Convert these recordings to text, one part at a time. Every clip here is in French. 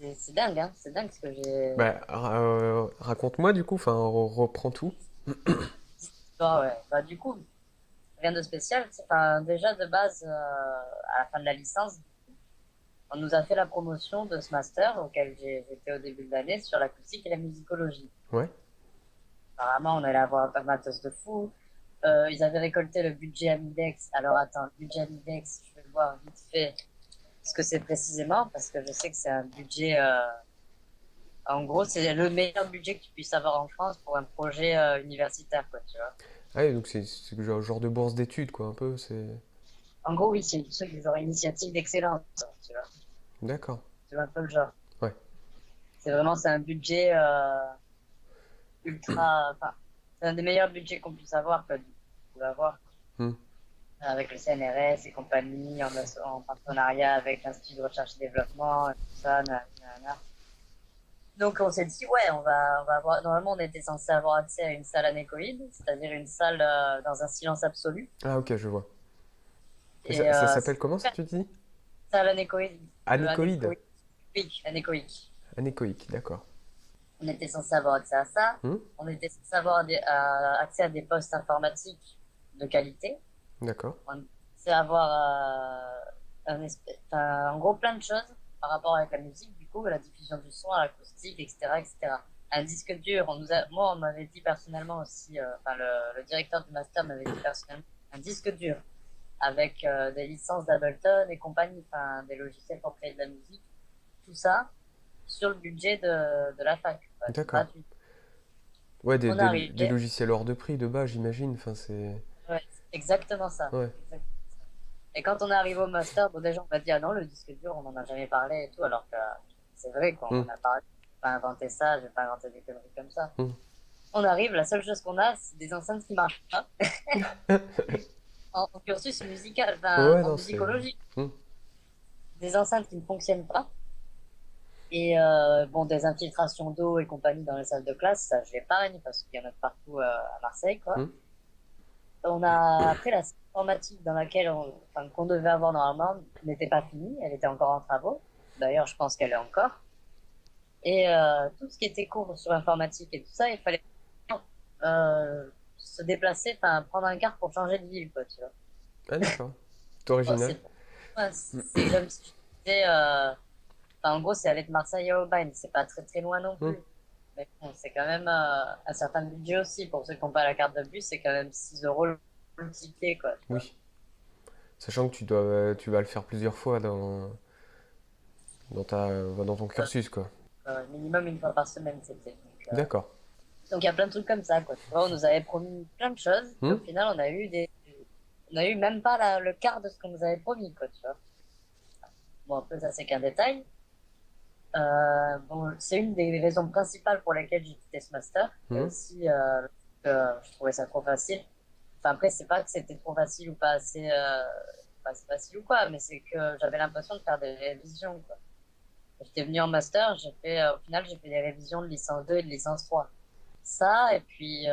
C'est dingue, hein. C'est dingue ce que j'ai. Bah, raconte-moi du coup, enfin, reprends tout. Ouais. Bah, du coup, rien de spécial. Enfin, déjà, de base, à la fin de la licence, on nous a fait la promotion de ce master auquel j'étais au début de l'année sur l'acoustique et la musicologie. Ouais. Apparemment, on allait avoir un matos de fou. Ils avaient récolté le budget Amidex. Alors, attends, le budget Amidex, je vais voir vite fait ce que c'est précisément parce que je sais que c'est un budget. En gros, c'est le meilleur budget que tu puisses avoir en France pour un projet universitaire, quoi, tu vois. Ah oui, donc c'est le genre de bourse d'études, quoi, un peu, c'est... En gros, oui, c'est une truc genre initiative d'excellence, tu vois. D'accord. Tu vois un peu le genre. Ouais. C'est un budget ultra, enfin, c'est un des meilleurs budgets qu'on puisse avoir, quoi, qu'on peut avoir Hmm. avec le CNRS et compagnie, en partenariat avec l'Institut de recherche et développement, et tout ça, nanana. Donc on s'est dit, ouais, on va avoir, normalement on était censé avoir accès à une salle anéchoïde, c'est-à-dire une salle dans un silence absolu. Ah ok, je vois. Et Et ça s'appelle c'est comment, ça super, tu dis? salle anéchoïde, Anéchoïde. anéchoïque. Anéchoïque, d'accord. On était censé avoir accès à ça. Hmm. On était censé avoir accès à des postes informatiques de qualité. D'accord. On était censé avoir en gros plein de choses par rapport avec la musique, du coup, la diffusion du son, à l'acoustique, etc., etc. Un disque dur, moi, on m'avait dit personnellement aussi, enfin, le directeur du master m'avait dit personnellement, un disque dur avec des licences d'Ableton et compagnie, enfin, des logiciels pour créer de la musique, tout ça sur le budget de la fac, quoi, D'accord. gratuit. Ouais, On est des arrivé, logiciels hors de prix de bas, j'imagine. Enfin, c'est... ouais, c'est exactement ça. Ouais. Et quand on est arrivé au master, bon, déjà, on m'a dit, ah non, le disque dur, on n'en a jamais parlé et tout, alors que c'est vrai qu'on Hmm. en a parlé. J'ai pas inventé ça, j'ai pas inventé des conneries comme ça. Hmm. On arrive, la seule chose qu'on a, c'est des enceintes qui marchent pas en cursus musical, enfin, Ouais, en non, c'est... musicologie. Hmm. Des enceintes qui ne fonctionnent pas. Et bon, des infiltrations d'eau et compagnie dans les salles de classe, ça, je l'épargne parce qu'il y en a de partout à Marseille, quoi. Hmm. On a, après, la salle informatique dans laquelle enfin, qu'on devait avoir normalement n'était pas finie, elle était encore en travaux. D'ailleurs, je pense qu'elle est encore. Et tout ce qui était cours sur informatique et tout ça, il fallait se déplacer, enfin, prendre un car pour changer de ville, quoi, tu vois. Ah d'accord. C'est Bon, original. c'est comme si je disais, enfin, en gros, c'est aller de Marseille à Aubagne, c'est pas très très loin non Hmm. plus. Mais bon, c'est quand même un certain budget aussi. Pour ceux qui n'ont pas la carte de bus, c'est quand même 6 euros le ticket, quoi, tu vois. Oui. Sachant que tu vas le faire plusieurs fois dans ton cursus, quoi. Minimum une fois par semaine, c'était. D'accord. Donc il y a plein de trucs comme ça, quoi. Tu vois, on nous avait promis plein de choses, et Hmm. au final, on a eu même pas le quart de ce qu'on nous avait promis, quoi, tu vois. Bon, après, ça, c'est qu'un détail. Bon, c'est une des raisons principales pour lesquelles j'ai quitté ce master. Et Hmm. aussi, que je trouvais ça trop facile. Enfin, après, c'est pas que c'était trop facile ou pas assez, pas assez facile ou quoi, mais c'est que j'avais l'impression de faire des révisions, quoi. J'étais venu en master, au final, j'ai fait des révisions de licence 2 et de licence 3. Ça, et puis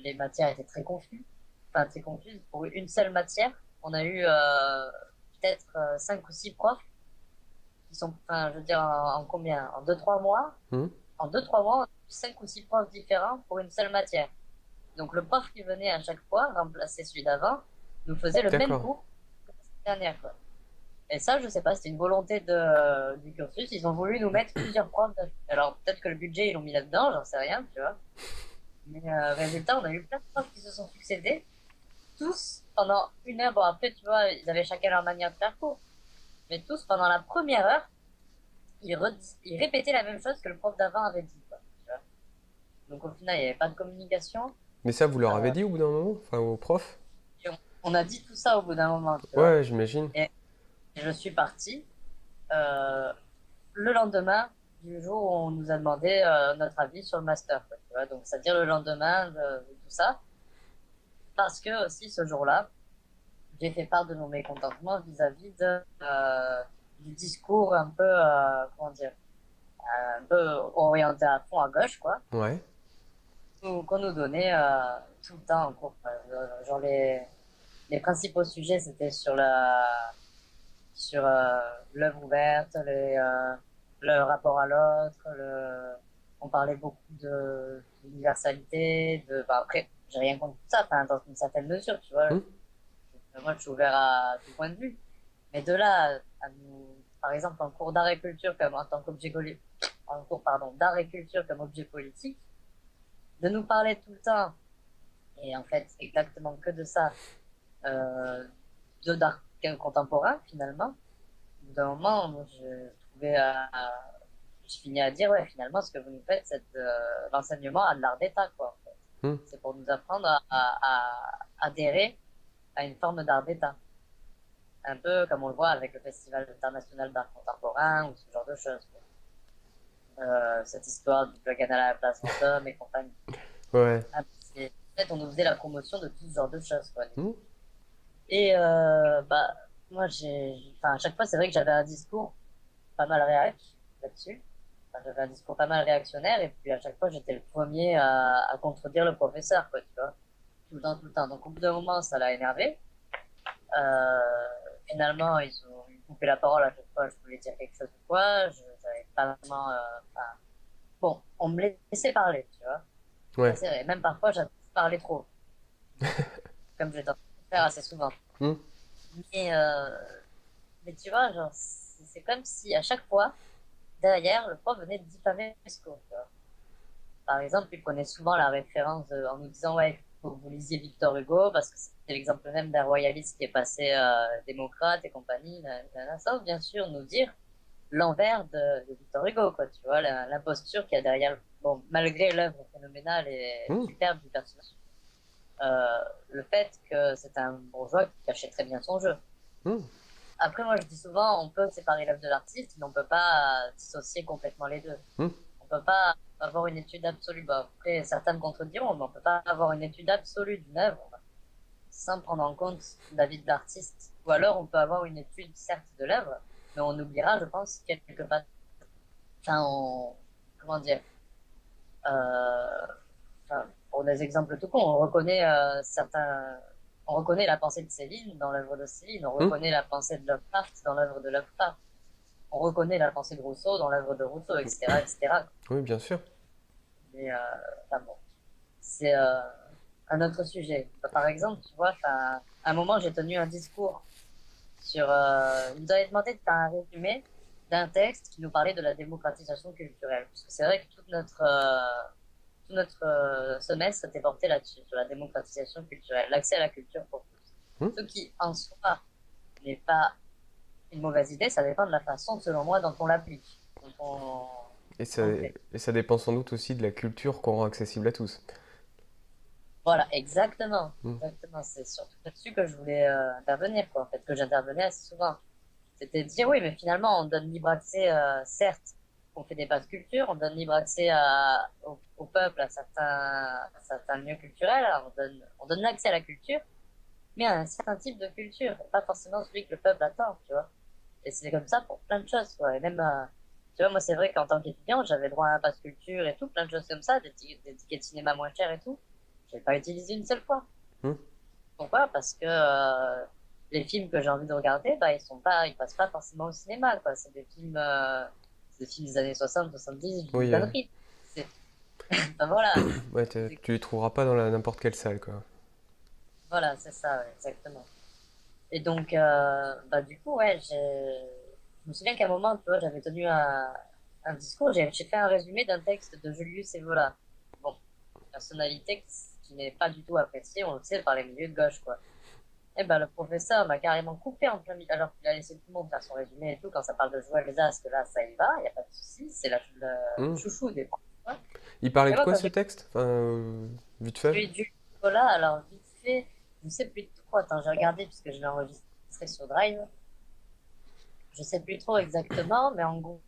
les matières étaient très confuses. Enfin, très confuses. Pour une seule matière, on a eu peut-être 5 ou 6 profs qui sont, enfin, je veux dire, en combien? En 2 3 mois? Hmm. En 2 3 mois, on a eu 5 ou 6 profs différents pour une seule matière. Donc le prof qui venait à chaque fois remplacer celui d'avant nous faisait le même D'accord. cours que la dernière, quoi. Et ça, je sais pas, c'était une volonté du cursus. Ils ont voulu nous mettre plusieurs profs. Alors peut-être que le budget, ils l'ont mis là-dedans, j'en sais rien, tu vois. Mais résultat, on a eu plein de profs qui se sont succédés, tous pendant une heure. Bon, après, tu vois, ils avaient chacun leur manière de faire cours. Mais tous, pendant la première heure, ils répétaient la même chose que le prof d'avant avait dit, quoi, tu vois. Donc au final, il n'y avait pas de communication. Mais ça, vous leur avez Euh, dit au bout d'un moment? Enfin, aux profs? et on a dit tout ça au bout d'un moment, tu vois. Ouais, j'imagine. Et je suis parti euh, le lendemain du jour où on nous a demandé notre avis sur le master, quoi, tu vois. Donc, c'est-à-dire le lendemain de tout ça. Parce que aussi, ce jour-là, j'ai fait part de mon mécontentement vis-à-vis du discours un peu, comment dire, un peu orienté à fond à gauche, quoi, Ouais. qu'on nous donnait tout le temps en cours, quoi. Genre les principaux sujets, c'était sur l'œuvre ouverte, le rapport à l'autre, on parlait beaucoup d'universalité, bah, après, j'ai rien contre ça, enfin, dans une certaine mesure, tu vois. Hmm. Moi, je suis ouvert à tout point de vue. Mais de là à nous, par exemple, en cours d'art et culture, comme en tant qu'objet, en cours, pardon, d'art et culture comme objet politique, de nous parler tout le temps, et en fait, exactement que de ça, euh, d'art contemporain, finalement, au bout d'un moment, moi, je finis à dire, ouais, finalement, ce que vous nous faites, c'est l'enseignement à de l'art d'État, quoi, en fait. Hmm. C'est pour nous apprendre à adhérer à une forme d'art d'État. Un peu comme on le voit avec le Festival international d'art contemporain ou ce genre de choses, quoi. Cette histoire du Blogan à la place fantôme et compagnie. Ouais. Ah, en fait, on nous faisait la promotion de tout ce genre de choses, quoi. Hmm. Et bah, moi, enfin, à chaque fois, c'est vrai que j'avais un discours pas mal réac là-dessus. Enfin, j'avais un discours pas mal réactionnaire, et puis à chaque fois, j'étais le premier à contredire le professeur, quoi, tu vois. Tout le temps, tout le temps. Donc, au bout d'un moment, ça l'a énervé. Euh, Finalement, ils ont coupé la parole à chaque fois. Je voulais dire quelque chose ou quoi. Je n'avais pas vraiment. Enfin, bon, on me laissait parler, tu vois. Ça, Ouais. c'est vrai. Même parfois, j'ai parlé trop, comme j'ai tendance à faire assez souvent. Hmm. Mais, euh, mais tu vois, genre, c'est comme si à chaque fois, derrière, le prof venait de diffamer le discours, tu vois. Par exemple, il prenait souvent la référence en nous disant, ouais, il faut que vous lisiez Victor Hugo, parce que c'est l'exemple même d'un royaliste qui est passé démocrate et compagnie, sans bien sûr nous dire l'envers de Victor Hugo, quoi, tu vois, l'imposture qu'il y a derrière, bon, malgré l'œuvre phénoménale et Hmm. superbe du personnage, le fait que c'est un bourgeois qui cachait très bien son jeu. Hmm. Après, moi, je dis souvent, on peut séparer l'œuvre de l'artiste, mais on peut pas dissocier complètement les deux. Hmm. On peut pas avoir une étude absolue. Bah, après, certains me contrediront, mais on peut pas avoir une étude absolue d'une œuvre sans prendre en compte l'avis de l'artiste. Ou alors, on peut avoir une étude, certes, de l'œuvre, mais on oubliera, je pense, quelque part. Enfin, comment dire, euh, enfin, pour des exemples tout con, on reconnaît on reconnaît la pensée de Céline dans l'œuvre de Céline, on Hmm. reconnaît la pensée de Lovecraft dans l'œuvre de Lovecraft, on reconnaît la pensée de Rousseau dans l'œuvre de Rousseau, etc., etc. Oui, bien sûr. Mais enfin bon, c'est un autre sujet. Bah, par exemple, tu vois, à un moment, j'ai tenu un discours sur. Il nous avait demandé de faire un résumé d'un texte qui nous parlait de la démocratisation culturelle. Parce que c'est vrai que tout notre semestre s'était porté là-dessus, sur la démocratisation culturelle, l'accès à la culture pour tous. Hmm. Ce qui, en soi, n'est pas une mauvaise idée, ça dépend de la façon, selon moi, dont on l'applique, Et ça, on le fait. et ça dépend sans doute aussi de la culture qu'on rend accessible à tous. Voilà, exactement. Hmm. Exactement. C'est surtout là-dessus que je voulais intervenir, quoi, en fait, que j'intervenais assez souvent. C'était de dire, oui, mais finalement, on donne libre accès, certes, on fait des passes culture, on donne libre accès au peuple, à certains lieux culturels, on donne l'accès à la culture, mais à un certain type de culture, et pas forcément celui que le peuple attend, tu vois. Et c'est comme ça pour plein de choses, quoi. Et même, tu vois, moi, c'est vrai qu'en tant qu'étudiant, j'avais droit à un passe culture et tout, plein de choses comme ça, des tickets de cinéma moins chers et tout. Je l'ai pas utilisé une seule fois. Hmm. Pourquoi? Parce que les films que j'ai envie de regarder, bah, ils passent pas forcément au cinéma, quoi. C'est des films des années 60, 70, une Oui, connerie. C'est, enfin, voilà. ouais, C'est- tu les trouveras pas dans n'importe quelle salle, quoi. Voilà, c'est ça, ouais, exactement. Et donc, bah, du coup, ouais, je me souviens qu'à un moment, tu vois, j'avais tenu un discours, j'ai fait un résumé d'un texte de Julius Evola. Bon, personnalité qui n'est pas du tout appréciée, on le sait, par les milieux de gauche, quoi. Et ben, le professeur m'a carrément coupé en plein milieu, alors qu'il a laissé tout le monde faire son résumé et tout. Quand ça parle de Joël Zask, là, ça y va, il n'y a pas de souci, c'est le Hmm. chouchou des profs, quoi. Il parlait Et de moi, quoi quand ce j'ai texte? Enfin, vite fait. celui du là, alors vite fait, je ne sais plus trop, attends, j'ai regardé puisque je l'ai enregistré sur Drive. Je sais plus trop exactement, mais en gros,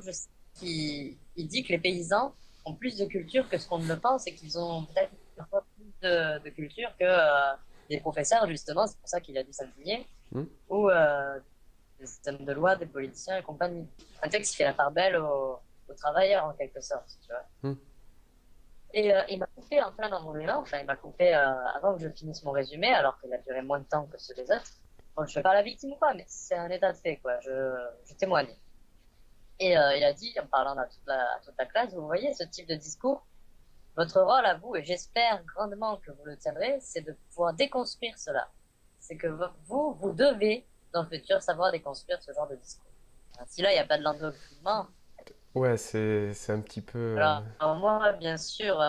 je sais qu'il dit que les paysans ont plus de culture que ce qu'on ne le pense et qu'ils ont peut-être parfois plus de culture que des professeurs, justement. C'est pour ça qu'il a dû s'indigner. Hmm. Ou des systèmes de loi, des politiciens et compagnie. Un texte qui fait la part belle aux travailleurs, en quelque sorte, tu vois. Hmm. Et il m'a coupé en plein dans mon élan. Enfin, il m'a coupé avant que je finisse mon résumé, alors qu'il a duré moins de temps que ceux des autres. Bon, je fais pas la victime ou pas, mais c'est un état de fait, quoi. Je témoigne. Et il a dit, en parlant à toute la classe, vous voyez ce type de discours, votre rôle à vous, et j'espère grandement que vous le tiendrez, c'est de pouvoir déconstruire cela. C'est que vous devez, dans le futur, savoir déconstruire ce genre de discours. Si là, il n'y a pas de l'endoctrinement, Ouais, c'est un petit peu. alors moi, bien sûr,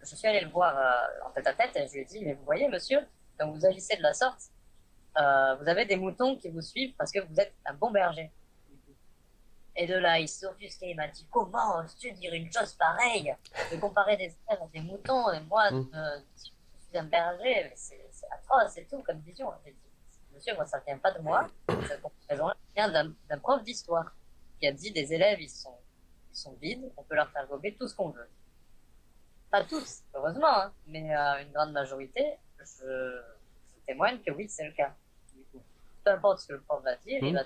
je suis allé le voir en tête à tête et je lui ai dit, mais vous voyez, monsieur, quand vous agissez de la sorte, vous avez des moutons qui vous suivent parce que vous êtes un bon berger. Et de là, il s'est offusqué, il m'a dit, comment oses-tu dire une chose pareille? De comparer des cerfs à des moutons, et moi, Hmm. je suis un berger, mais c'est atroce, c'est tout comme vision. J'ai dit, monsieur, moi, ça vient pas de moi, cette comparaison vient d'un prof d'histoire qui a dit des élèves, ils sont vides, on peut leur faire gober tout ce qu'on veut. Pas tous, heureusement, hein, mais une grande majorité, je témoigne que oui, c'est le cas. Du coup, peu importe ce que le prof va dire, il Hmm. va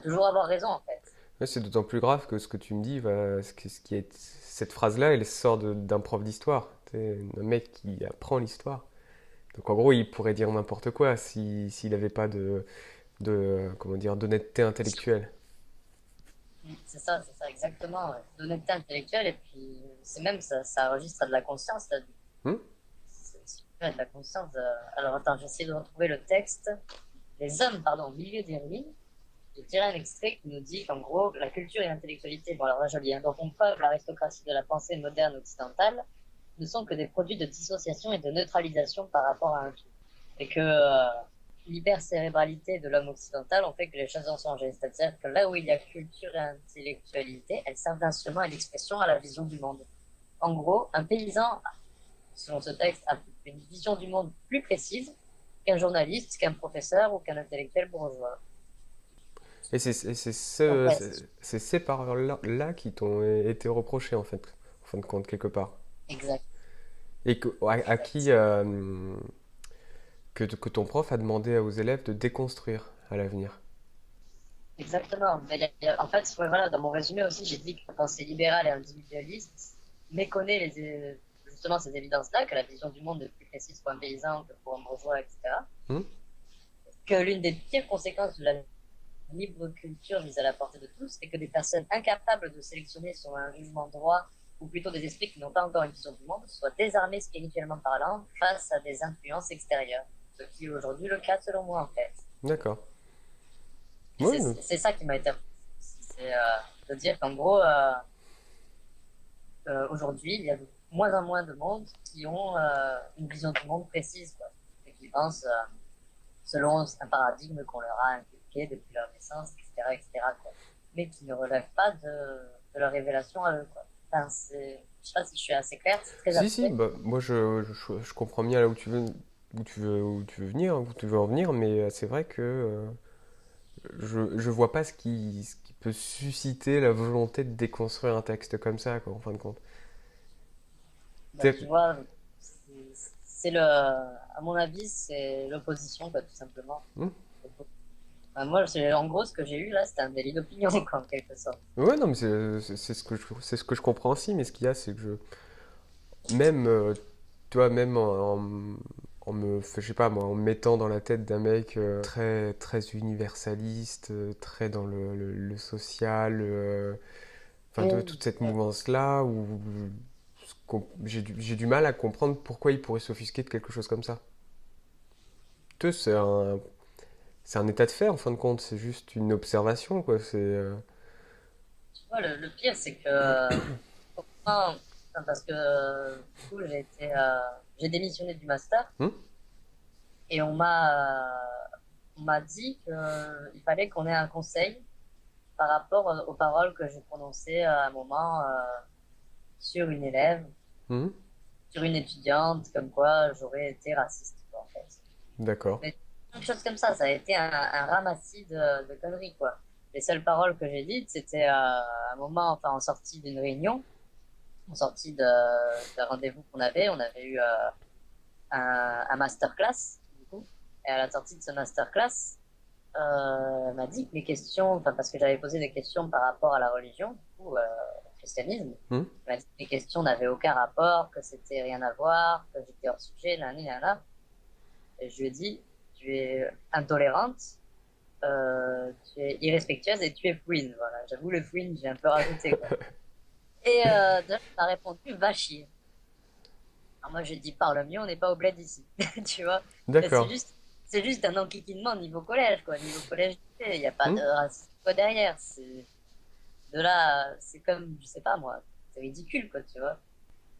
toujours avoir raison, en fait. Ouais, c'est d'autant plus grave que ce que tu me dis, ce qui est, cette phrase-là, elle sort d'un prof d'histoire. C'est un mec qui apprend l'histoire. Donc en gros, il pourrait dire n'importe quoi s'il n'avait pas comment dire, d'honnêteté intellectuelle. C'est ça, exactement. Ouais. D'honnêteté intellectuelle, et puis c'est même ça enregistre de la conscience, là. Hmm. C'est de la conscience. Alors attends, j'essaie de retrouver le texte. Les hommes, pardon, au milieu des ruines. J'ai tiré un extrait qui nous dit qu'en gros, la culture et l'intellectualité, bon alors là joli, hein, dont font preuve l'aristocratie de la pensée moderne occidentale, ne sont que des produits de dissociation et de neutralisation par rapport à un tout. Et que l'hypercérébralité de l'homme occidental ont fait que les choses ont changé. C'est-à-dire que là où il y a culture et intellectualité, elles servent d'instrument et d'expression à la vision du monde. En gros, un paysan, selon ce texte, a une vision du monde plus précise qu'un journaliste, qu'un professeur ou qu'un intellectuel bourgeois. Et Donc, ouais, c'est ces paroles-là qui t'ont été reprochées, en fait, en fin de compte, quelque part. exact, Et à qui exact. que ton prof a demandé aux élèves de déconstruire à l'avenir. Exactement. Mais en fait, ouais, voilà, dans mon résumé aussi, j'ai dit que la pensée libérale et individualiste méconnaît justement ces évidences-là, que la vision du monde est plus précise pour un paysan que pour un bourgeois, etc. Hmm. Que l'une des pires conséquences de la libre culture mise à la portée de tous est que des personnes incapables de sélectionner sur un jugement droit, ou plutôt des esprits qui n'ont pas encore une vision du monde, soient désarmés spirituellement parlant face à des influences extérieures. Ce qui est aujourd'hui le cas selon moi, en fait. D'accord. Et Ouais, non. c'est ça qui m'a été. C'est de dire qu'en gros, aujourd'hui, il y a de moins en moins de monde qui ont une vision du monde précise, quoi, et qui pensent selon un paradigme qu'on leur a inculqué depuis leur naissance, etc., etc., quoi, mais qui ne relèvent pas de leur révélation à eux, quoi. Enfin, je sais pas si je suis assez clair, c'est très Si, si, abstrait. bah, moi je comprends bien là où tu veux venir, où tu veux en venir, mais c'est vrai que je vois pas ce qui peut susciter la volonté de déconstruire un texte comme ça, quoi, en fin de compte. Bah, tu C'est- vois, à mon avis, c'est l'opposition, quoi, tout simplement. Hmm. Enfin, moi, en gros, ce que j'ai eu là, c'était un délit d'opinion, quoi, en quelque sorte. Ouais, non, mais c'est ce que c'est ce que je comprends aussi, mais ce qu'il y a, c'est que même, tu vois, même en je sais pas, moi, en me mettant dans la tête d'un mec très universaliste, très dans le social, enfin, Oui, toute cette mouvance-là, où j'ai du mal à comprendre pourquoi il pourrait s'offusquer de quelque chose comme ça. Tu sais, c'est un état de fait, en fin de compte, c'est juste une observation, quoi. tu vois, le pire, c'est que, enfin, parce que, du coup, j'ai démissionné du master Hmm. et on m'a dit qu'il fallait qu'on ait un conseil par rapport aux paroles que j'ai prononcées à un moment sur une élève, Hmm. sur une étudiante, comme quoi j'aurais été raciste, quoi, en fait. D'accord. Mais quelque chose comme ça a été un ramassis de conneries, quoi. Les seules paroles que j'ai dites, c'était un moment, enfin, en sortie d'une réunion, en sortie d'un rendez-vous on avait eu un masterclass, du coup. Et à la sortie de ce masterclass, elle m'a dit que mes questions, enfin, parce que j'avais posé des questions par rapport à la religion, du coup, au christianisme, Hmm. elle m'a dit que mes questions n'avaient aucun rapport, que c'était rien à voir, que j'étais hors sujet, nanani, nanana. Et je lui ai dit, tu es intolérante, tu es irrespectueuse et tu es fouine. Voilà, j'avoue, le fouine, j'ai un peu rajouté, quoi. Et Josh m'a répondu, va chier. Alors moi, j'ai dit, parle mieux, on n'est pas au bled ici. Tu vois? Et D'accord. c'est juste un enquiquinement au niveau collège, quoi. Niveau collège, il n'y a pas Hmm. de racisme quoi, derrière. De là, c'est comme, je sais pas moi, c'est ridicule, quoi, tu vois.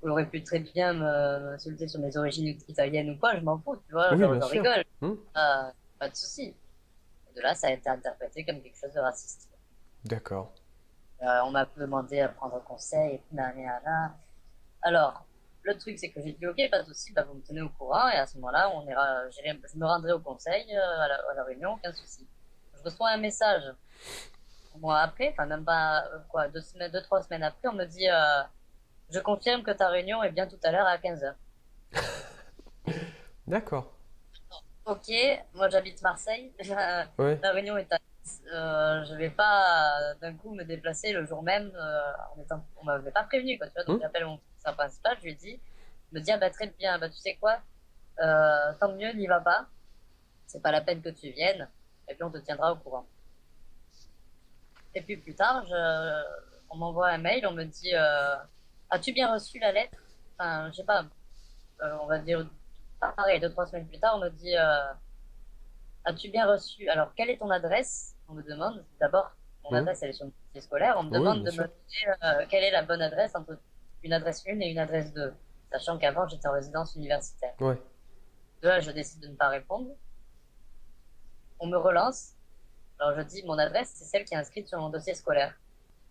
On aurait pu très bien m'insulter sur mes origines italiennes ou quoi, je m'en fous, tu vois, Oui, bien j'en sûr. rigole. Hmm. Pas de souci. De là, ça a été interprété comme quelque chose de raciste. D'accord. On m'a demandé à prendre conseil et tout, nanana. Alors, le truc, c'est que j'ai dit, ok, pas de souci, bah, vous me tenez au courant, et à ce moment-là, je me rendrai au conseil, à la réunion, aucun souci. Je reçois un message, un mois après, enfin, même pas, quoi, 2 semaines, 2, 3 semaines après, on me dit, je confirme que ta réunion est bien tout à l'heure à 15h. D'accord. Ok, moi j'habite Marseille, Ouais. la réunion est à je vais pas d'un coup me déplacer le jour même on m'avait pas prévenu quoi tu vois donc Hmm. j'appelle mon professeur principal je lui dis il me dit ah bah très bien bah tu sais quoi tant mieux n'y va pas c'est pas la peine que tu viennes et puis on te tiendra au courant et puis plus tard on m'envoie un mail on me dit as-tu bien reçu la lettre enfin je sais pas on va dire pareil 2, 3 semaines plus tard on me dit as-tu bien reçu? Alors, quelle est ton adresse? On me demande. D'abord, mon Hmm. adresse, elle est sur mon dossier scolaire. On me Oui, demande bien de me sûr. dire quelle est la bonne adresse entre une adresse 1 et une adresse 2. Sachant qu'avant, j'étais en résidence universitaire. Ouais. De là, je décide de ne pas répondre. On me relance. Alors, je dis, mon adresse, c'est celle qui est inscrite sur mon dossier scolaire.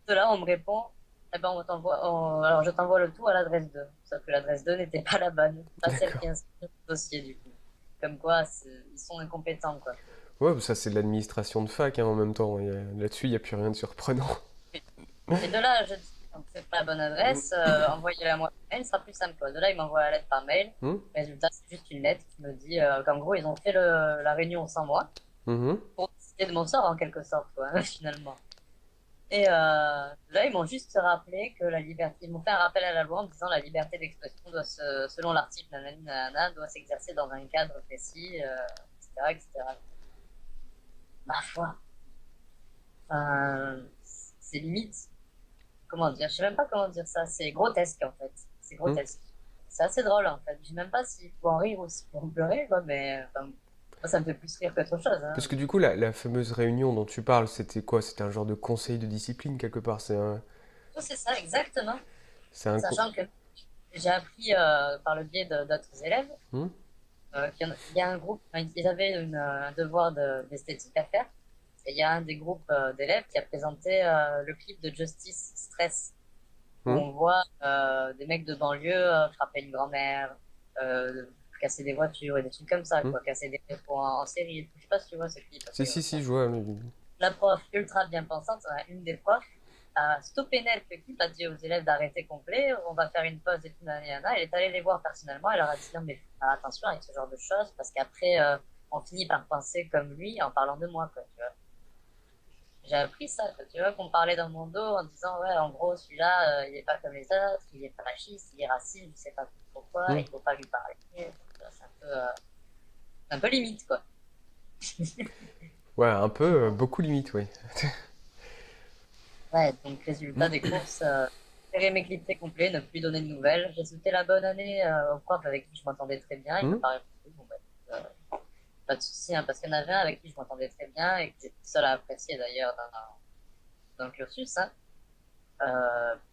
De là, on me répond, eh ben, alors je t'envoie le tout à l'adresse 2. Sauf que l'adresse 2 n'était pas la bonne. Pas celle qui est D'accord. inscrite sur le dossier, du coup. Comme quoi, ils sont incompétents, quoi. Ouais, bah, ça c'est de l'administration de fac hein, en même temps. Là-dessus, il n'y a plus rien de surprenant. Et de là, je dis, donc c'est pas la bonne adresse, envoyez-la moi par mail, ce sera plus simple. Quoi. De là, il m'envoie la lettre par mail. Hmm. Résultat, c'est juste une lettre qui me dit qu'en gros, ils ont fait la réunion sans moi Mhm. pour décider de mon sort en quelque sorte, quoi, finalement. Et là, ils m'ont juste rappelé que la liberté, ils m'ont fait un rappel à la loi en disant la liberté d'expression selon l'article nanani nanana, doit s'exercer dans un cadre précis, etc., etc. Ma foi, enfin, c'est limite. Comment dire, je sais même pas comment dire ça, c'est grotesque en fait, c'est Hmm. grotesque. C'est assez drôle en fait, je sais même pas s'il faut en rire ou s'il faut en pleurer, quoi, mais enfin, moi ça me fait plus rire qu'autre chose. Parce Hein. que du coup, la fameuse réunion dont tu parles, c'était quoi? C'était un genre de conseil de discipline quelque part. Oh, c'est ça, exactement. C'est un co- Sachant que j'ai appris par le biais d'autres élèves Hmm. il y a un groupe, enfin, ils avaient un devoir d'esthétique à faire, et il y a un des groupes d'élèves qui a présenté le clip de Justice Stress, où Hmm. on voit des mecs de banlieue frapper une grand-mère, euh, casser des voitures et des trucs comme ça, Hmm. quoi, casser des métros en série. Je sais pas si tu vois ce clip. Si, si, si, je vois. La prof, ultra bien pensante, une des profs, a stoppé net le clip, a dit aux élèves d'arrêter complet, on va faire une pause et tout, nanana. Elle est allée les voir personnellement, elle leur a dit non, mais faut faire attention avec ce genre de choses, parce qu'après, on finit par penser comme lui en parlant de moi, quoi, tu vois. J'ai appris ça, tu vois, qu'on parlait dans mon dos en disant, ouais, en gros, celui-là, il est pas comme les autres, il est fasciste, il est raciste, je sais pas pourquoi, Hmm. il faut pas lui parler. C'est un peu limite, quoi. Ouais, un peu, beaucoup limite, oui. Ouais, donc résultat des courses, serrer mes clips très complets, ne plus donner de nouvelles. J'ai souhaité la bonne année au prof avec qui je m'entendais très bien, il Hmm. m'a pas répondu. Bon, bah, pas de souci, hein, parce qu'il y en avait un avec qui je m'entendais très bien et que j'étais seul à apprécier d'ailleurs dans le cursus. Hein.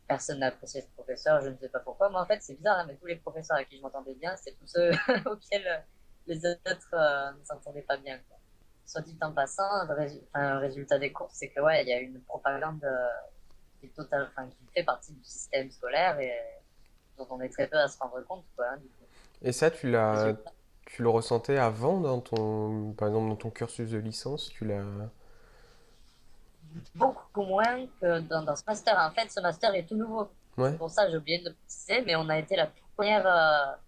Personne n'a apprécié ce professeur, je ne sais pas pourquoi. Moi, en fait, c'est bizarre, hein, mais tous les professeurs avec qui je m'entendais bien, c'est tous ceux auxquels les autres ne s'entendaient pas bien. Quoi. Soit dit en passant, le résultat des courses, c'est que ouais, il y a une propagande qui est total, enfin, qui fait partie du système scolaire et dont on est très peu à se rendre compte, quoi. Hein, du coup. Et ça, Résultat, tu le ressentais avant par exemple, dans ton cursus de licence, tu l'as. beaucoup moins que dans ce master. En fait, ce master est tout nouveau. Ouais, C'est pour ça que j'ai oublié de le préciser, mais on a été première,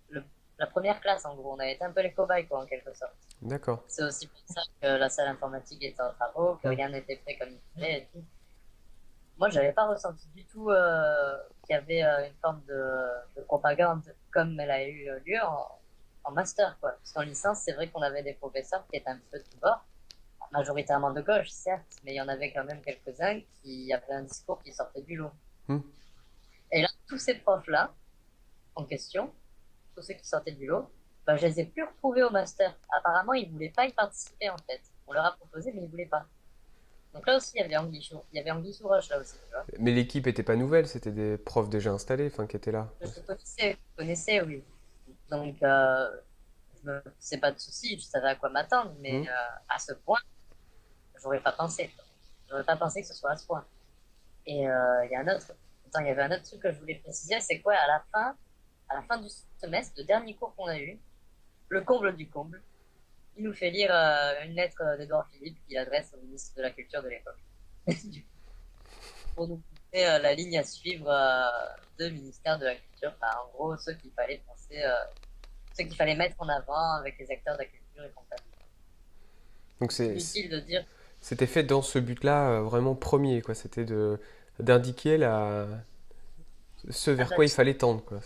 le- la première classe, en gros. On a été un peu les cobayes, quoi, en quelque sorte. d'accord. C'est aussi pour ça que la salle informatique était en travaux, que Hmm. rien n'était fait comme il fallait et tout. Moi, j'avais pas ressenti du tout qu'il y avait une forme de propagande comme elle a eu lieu en master, quoi. Parce qu'en licence, c'est vrai qu'on avait des professeurs qui étaient un peu de tout bord. majoritairement de gauche, certes, mais il y en avait quand même quelques-uns qui avaient un discours qui sortait du lot. Hmm. Et là, tous ces profs-là, en question, tous ceux qui sortaient du lot, bah, je les ai plus retrouvés au master. Apparemment, ils voulaient pas y participer, en fait. On leur a proposé, mais ils voulaient pas. Donc là aussi, il y avait Anguille sous roche, là aussi, tu vois. Mais l'équipe était pas nouvelle, c'était des profs déjà installés, enfin, qui étaient là. Je connaissais, oui. Donc, je me faisais pas de soucis, je savais à quoi m'attendre, mais Hmm. à ce point, j'aurais pas pensé. J'aurais pas pensé que ce soit à ce point. Et il y a un autre, attends, il y avait un autre truc que je voulais préciser, c'est quoi, à la fin du semestre, le dernier cours qu'on a eu, le comble du comble, il nous fait lire une lettre d'Édouard Philippe qu'il adresse au ministre de la Culture de l'époque. Pour nous montrer la ligne à suivre de ministère de la Culture. Enfin, en gros, ceux qu'il fallait mettre en avant avec les acteurs de la culture et compagnie. Donc Inutile de dire. c'était fait dans ce but-là, vraiment premier, quoi. C'était d'indiquer ce Ah vers bah, quoi il fallait tendre, quoi.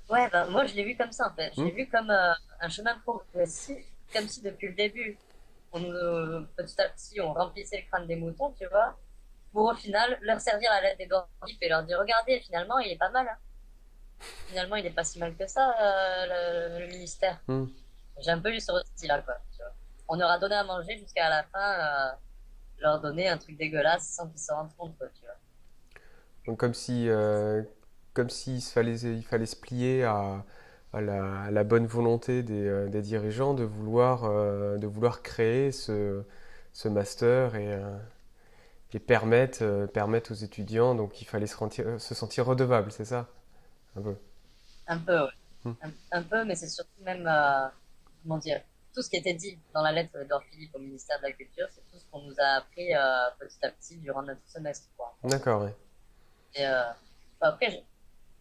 ouais, bah, moi je l'ai vu comme ça en fait. Je Hmm. l'ai vu comme un chemin progressif, comme si depuis le début, petit à petit, on remplissait le crâne des moutons, tu vois, pour au final leur servir la lettre d'Edouard Philippe et leur dire, regardez, finalement, il est pas mal, hein. Finalement, il est pas si mal que ça, le ministère. Hmm. J'ai un peu eu ce ressenti-là, quoi. Tu vois. On leur a donné à manger jusqu'à la fin, leur donner un truc dégueulasse sans qu'ils se rendent compte, quoi, tu vois. Donc comme s'il il fallait se plier à la bonne volonté des dirigeants de vouloir créer ce master et permettre aux étudiants, donc il fallait se sentir redevable, c'est ça? Un peu. Un peu, ouais. Hmm. Un peu, mais c'est surtout même, comment dire, tout ce qui était dit dans la lettre d'Edouard Philippe au ministère de la Culture, c'est tout ce qu'on nous a appris petit à petit durant notre semestre, quoi, en gros. D'accord, ouais. Et bah, après,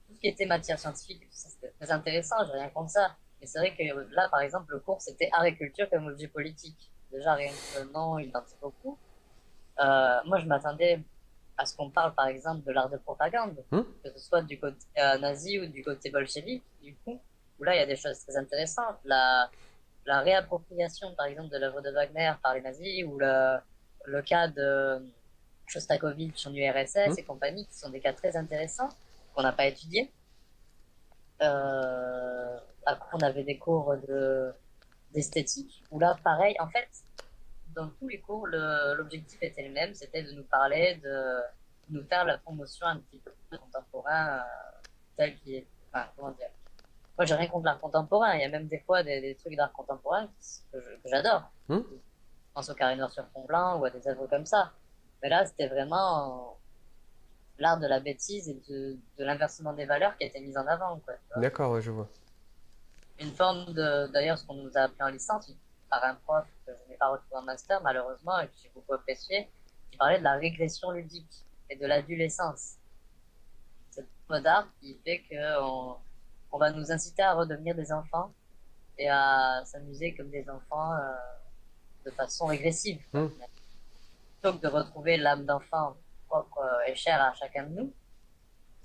tout ce qui était matière scientifique, tout ça, c'était très intéressant, j'ai rien contre ça. Mais c'est vrai que là, par exemple, le cours, c'était art et culture comme objet politique. Déjà, rien que le nom, il en dit beaucoup. Moi, je m'attendais à ce qu'on parle, par exemple, de l'art de propagande, Hmm. que ce soit du côté nazi ou du côté bolchevique, du coup, où là, il y a des choses très intéressantes. La réappropriation, par exemple, de l'œuvre de Wagner par les nazis, ou le cas de Shostakovich en Hmm. URSS et compagnie, qui sont des cas très intéressants qu'on n'a pas étudiés. Après, on avait des cours d'esthétique, où là, pareil, en fait, dans tous les cours, l'objectif était le même, c'était de nous parler, de nous faire la promotion un petit peu contemporain, tel qu'il est. Enfin, comment dire. Moi, j'ai rien contre l'art contemporain. Il y a même des fois des trucs d'art contemporain que j'adore. Hmm. Je pense au Carré Noir sur fond blanc ou à des œuvres comme ça. Mais là, c'était vraiment l'art de la bêtise et de l'inversement des valeurs qui a été mis en avant, quoi, tu vois. D'accord, ouais, je vois. Une forme d'ailleurs, ce qu'on nous a appris en licence par un prof que je n'ai pas retrouvé en master, malheureusement, et que j'ai beaucoup apprécié, qui parlait de la régression ludique et de l'adolescence. C'est une mode d'art qui fait qu'on va nous inciter à redevenir des enfants et à s'amuser comme des enfants de façon régressive, quoi, Hmm. finalement. Plutôt que de retrouver l'âme d'enfant propre et chère à chacun de nous,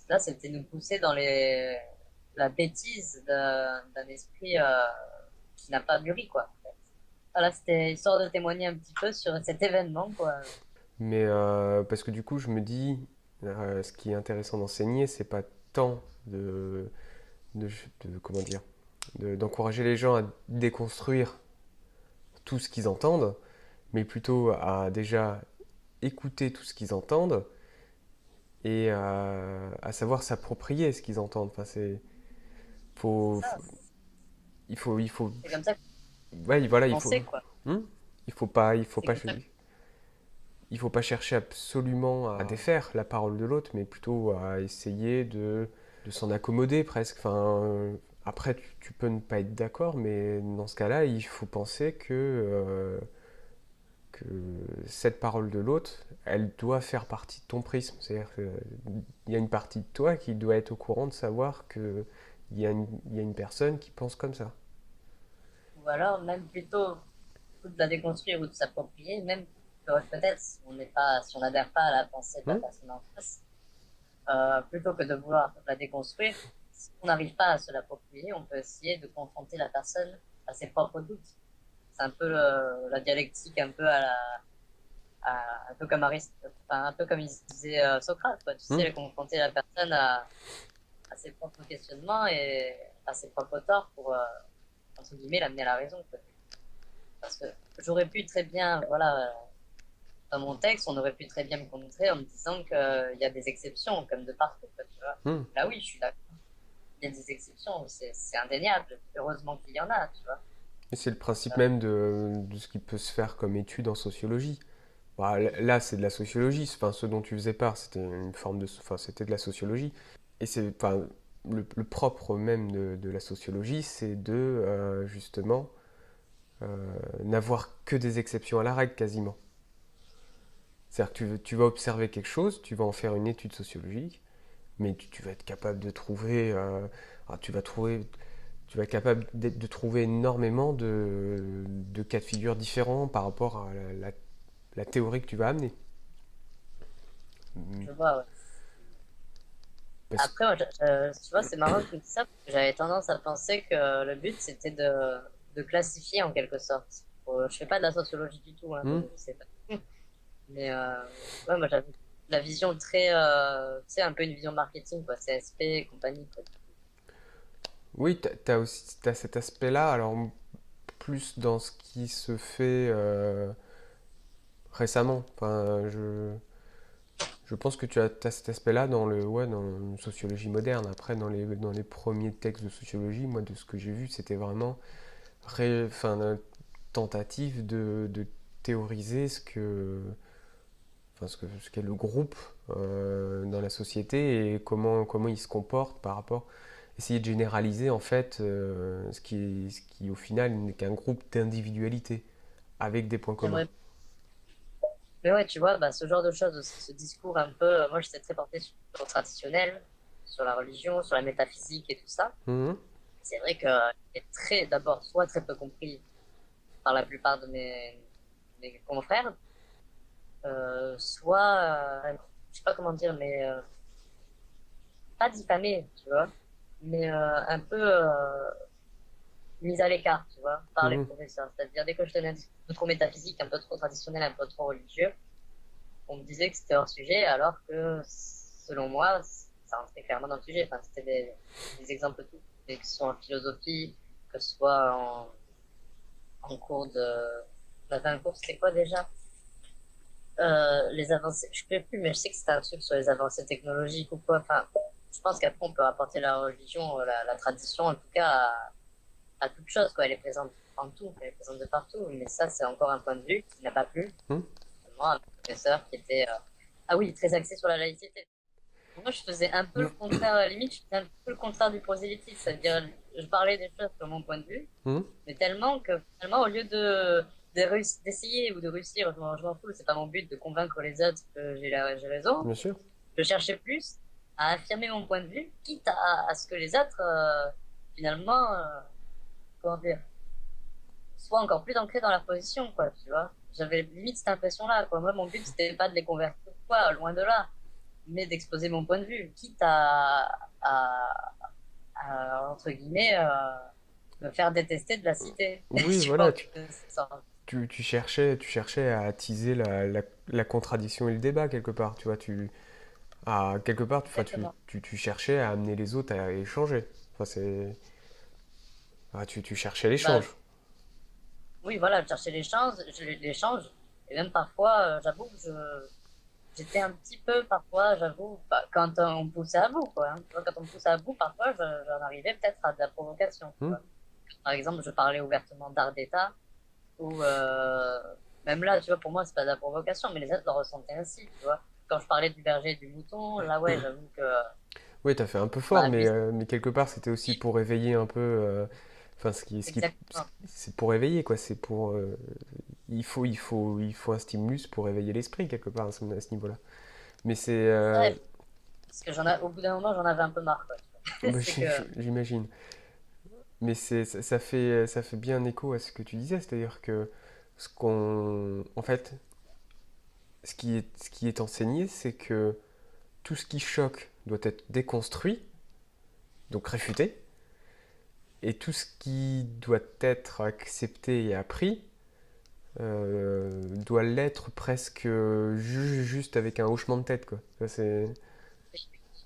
là, c'était nous pousser dans la bêtise d'un esprit qui n'a pas mûri, quoi. En fait. Voilà, c'était histoire de témoigner un petit peu sur cet événement, quoi. Mais parce que du coup, je me dis, ce qui est intéressant d'enseigner, c'est pas tant de, comment dire, d'encourager les gens à déconstruire tout ce qu'ils entendent, mais plutôt à déjà écouter tout ce qu'ils entendent et à savoir s'approprier ce qu'ils entendent. Enfin, faut, Ça, il faut, c'est comme ça que ouais, voilà, je pensais, quoi. hmm, C'est comme ça que il faut pas chercher absolument à défaire la parole de l'autre, mais plutôt à essayer de s'en accommoder presque. Enfin, après, tu peux ne pas être d'accord, mais dans ce cas-là, il faut penser que cette parole de l'autre, elle doit faire partie de ton prisme. C'est-à-dire qu'il y a une partie de toi qui doit être au courant de savoir il y a une personne qui pense comme ça. ou alors, même plutôt que de la déconstruire ou de s'approprier, même peut-être si on n'adhère pas à la pensée de la Hmm. personne en face, plutôt que de vouloir la déconstruire, si on n'arrive pas à se l'approprier, on peut essayer de confronter la personne à ses propres doutes. C'est un peu la dialectique, un peu un peu comme un peu comme il disait Socrate, quoi. Tu Hmm. sais, confronter la personne à ses propres questionnements et à ses propres torts pour, entre guillemets, l'amener à la raison, quoi. Parce que j'aurais pu très bien, voilà, dans mon texte, on aurait pu très bien me contrer en me disant qu'il y a des exceptions, comme de partout, quoi, tu vois. Hmm. Là, oui, je suis d'accord. Il y a des exceptions, c'est indéniable. Heureusement qu'il y en a, tu vois. Et c'est le principe Euh, même de ce qui peut se faire comme étude en sociologie. Bah, là, c'est de la sociologie. Enfin, ce dont tu faisais part, c'était une forme de, enfin, c'était de la sociologie. Et c'est, enfin, le propre même de la sociologie, c'est de justement n'avoir que des exceptions à la règle quasiment. C'est-à-dire que tu vas observer quelque chose, tu vas en faire une étude sociologique, mais tu vas être capable de trouver, tu vas être capable de trouver énormément de cas de figure différents par rapport à la théorie que tu vas amener. je vois, ouais. Parce que Après, moi, tu vois, c'est marrant que tu me dis ça, parce que j'avais tendance à penser que le but, c'était de classifier en quelque sorte. Je fais pas de la sociologie du tout, hein, hmm. donc je sais pas. Mais ouais, moi, j'avais la vision très, tu sais, un peu une vision marketing, quoi, CSP et compagnie, quoi. Oui, t'as aussi t'as cet aspect-là, alors plus dans ce qui se fait récemment. Enfin, je pense que as cet aspect-là ouais, dans une sociologie moderne. Après, dans les premiers textes de sociologie, moi, de ce que j'ai vu, c'était vraiment enfin, une tentative de théoriser ce qu'est le groupe dans la société et comment il se comporte par rapport. Essayer de généraliser en fait ce qui au final n'est qu'un groupe d'individualités avec des points communs. J'aimerais. Mais ouais, tu vois, bah, ce genre de choses aussi, ce discours un peu, moi, j'étais très porté sur le traditionnel, sur la religion, sur la métaphysique et tout ça. Mhm. C'est vrai que est très, d'abord, soit très peu compris par la plupart de mes confrères, soit, je sais pas comment dire, mais pas diffamé, tu vois, mais un peu mise à l'écart, tu vois, par les Mhm. professeurs. C'est-à-dire, dès que je tenais un discours un peu trop métaphysique, un peu trop traditionnel, un peu trop religieux, on me disait que c'était hors sujet, alors que, selon moi, ça rentrait clairement dans le sujet. Enfin, c'était des exemples tout, que ce soit en philosophie, que ce soit en cours de. On avait un cours, c'était quoi déjà? Les avancées, je ne sais plus, mais je sais que c'était un truc sur les avancées technologiques ou quoi. Enfin, je pense qu'après, on peut rapporter la religion, la tradition, en tout cas, à toute chose, quoi. Elle est présente en tout, elle est présente de partout. Mais ça, c'est encore un point de vue qui n'a pas plu. Mhm. Moi, un professeur qui était, ah oui, très axé sur la laïcité. Moi, je faisais un peu le contraire, à la limite, je faisais un peu le contraire du prosélytisme. C'est-à-dire, je parlais des choses sur mon point de vue, Mhm. mais tellement que finalement, au lieu d'essayer ou de réussir, je m'en fous, c'est pas mon but de convaincre les autres que j'ai raison. Bien sûr. Je cherchais plus à affirmer mon point de vue, quitte à ce que les autres, finalement, comment dire, soient encore plus ancrés dans leur position, quoi, tu vois. J'avais limite cette impression-là, quoi. Moi, mon but, c'était pas de les convertir, quoi, loin de là, mais d'exposer mon point de vue, quitte entre guillemets, me faire détester de la cité, Oui, tu vois, voilà, en quelque sorte. tu cherchais à attiser la contradiction et le débat quelque part, tu vois, quelque part, enfin, Exactement. tu cherchais à amener les autres à échanger. Enfin, tu cherchais l'échange. Bah, oui, voilà, je cherchais l'échange, et même parfois, j'avoue que j'étais un petit peu, parfois, j'avoue, bah, quand on me poussait à bout, quoi, hein. Tu vois, quand on me poussait à bout, parfois, j'en arrivais peut-être à de la provocation, tu Hmm. vois. Par exemple, je parlais ouvertement d'art d'État, ou même là, tu vois, pour moi, c'est pas de la provocation, mais les autres le ressentaient ainsi, tu vois. Quand je parlais du berger et du mouton, là, ouais, j'avoue que, Oui, t'as fait un peu fort, bah, lui, mais quelque part, c'était aussi pour éveiller un peu. Enfin, exactement. c'est pour éveiller, quoi. C'est pour. Il faut un stimulus pour éveiller l'esprit, quelque part, à ce niveau-là. Mais c'est. Ouais, parce que au bout d'un moment, j'en avais un peu marre, quoi, tu vois. Bah, C'est que, j'imagine. Mais ça fait bien écho à ce que tu disais, c'est-à-dire que en fait, ce qui est enseigné, c'est que tout ce qui choque doit être déconstruit, donc réfuté, et tout ce qui doit être accepté et appris doit l'être presque juste avec un hochement de tête, quoi. Ça,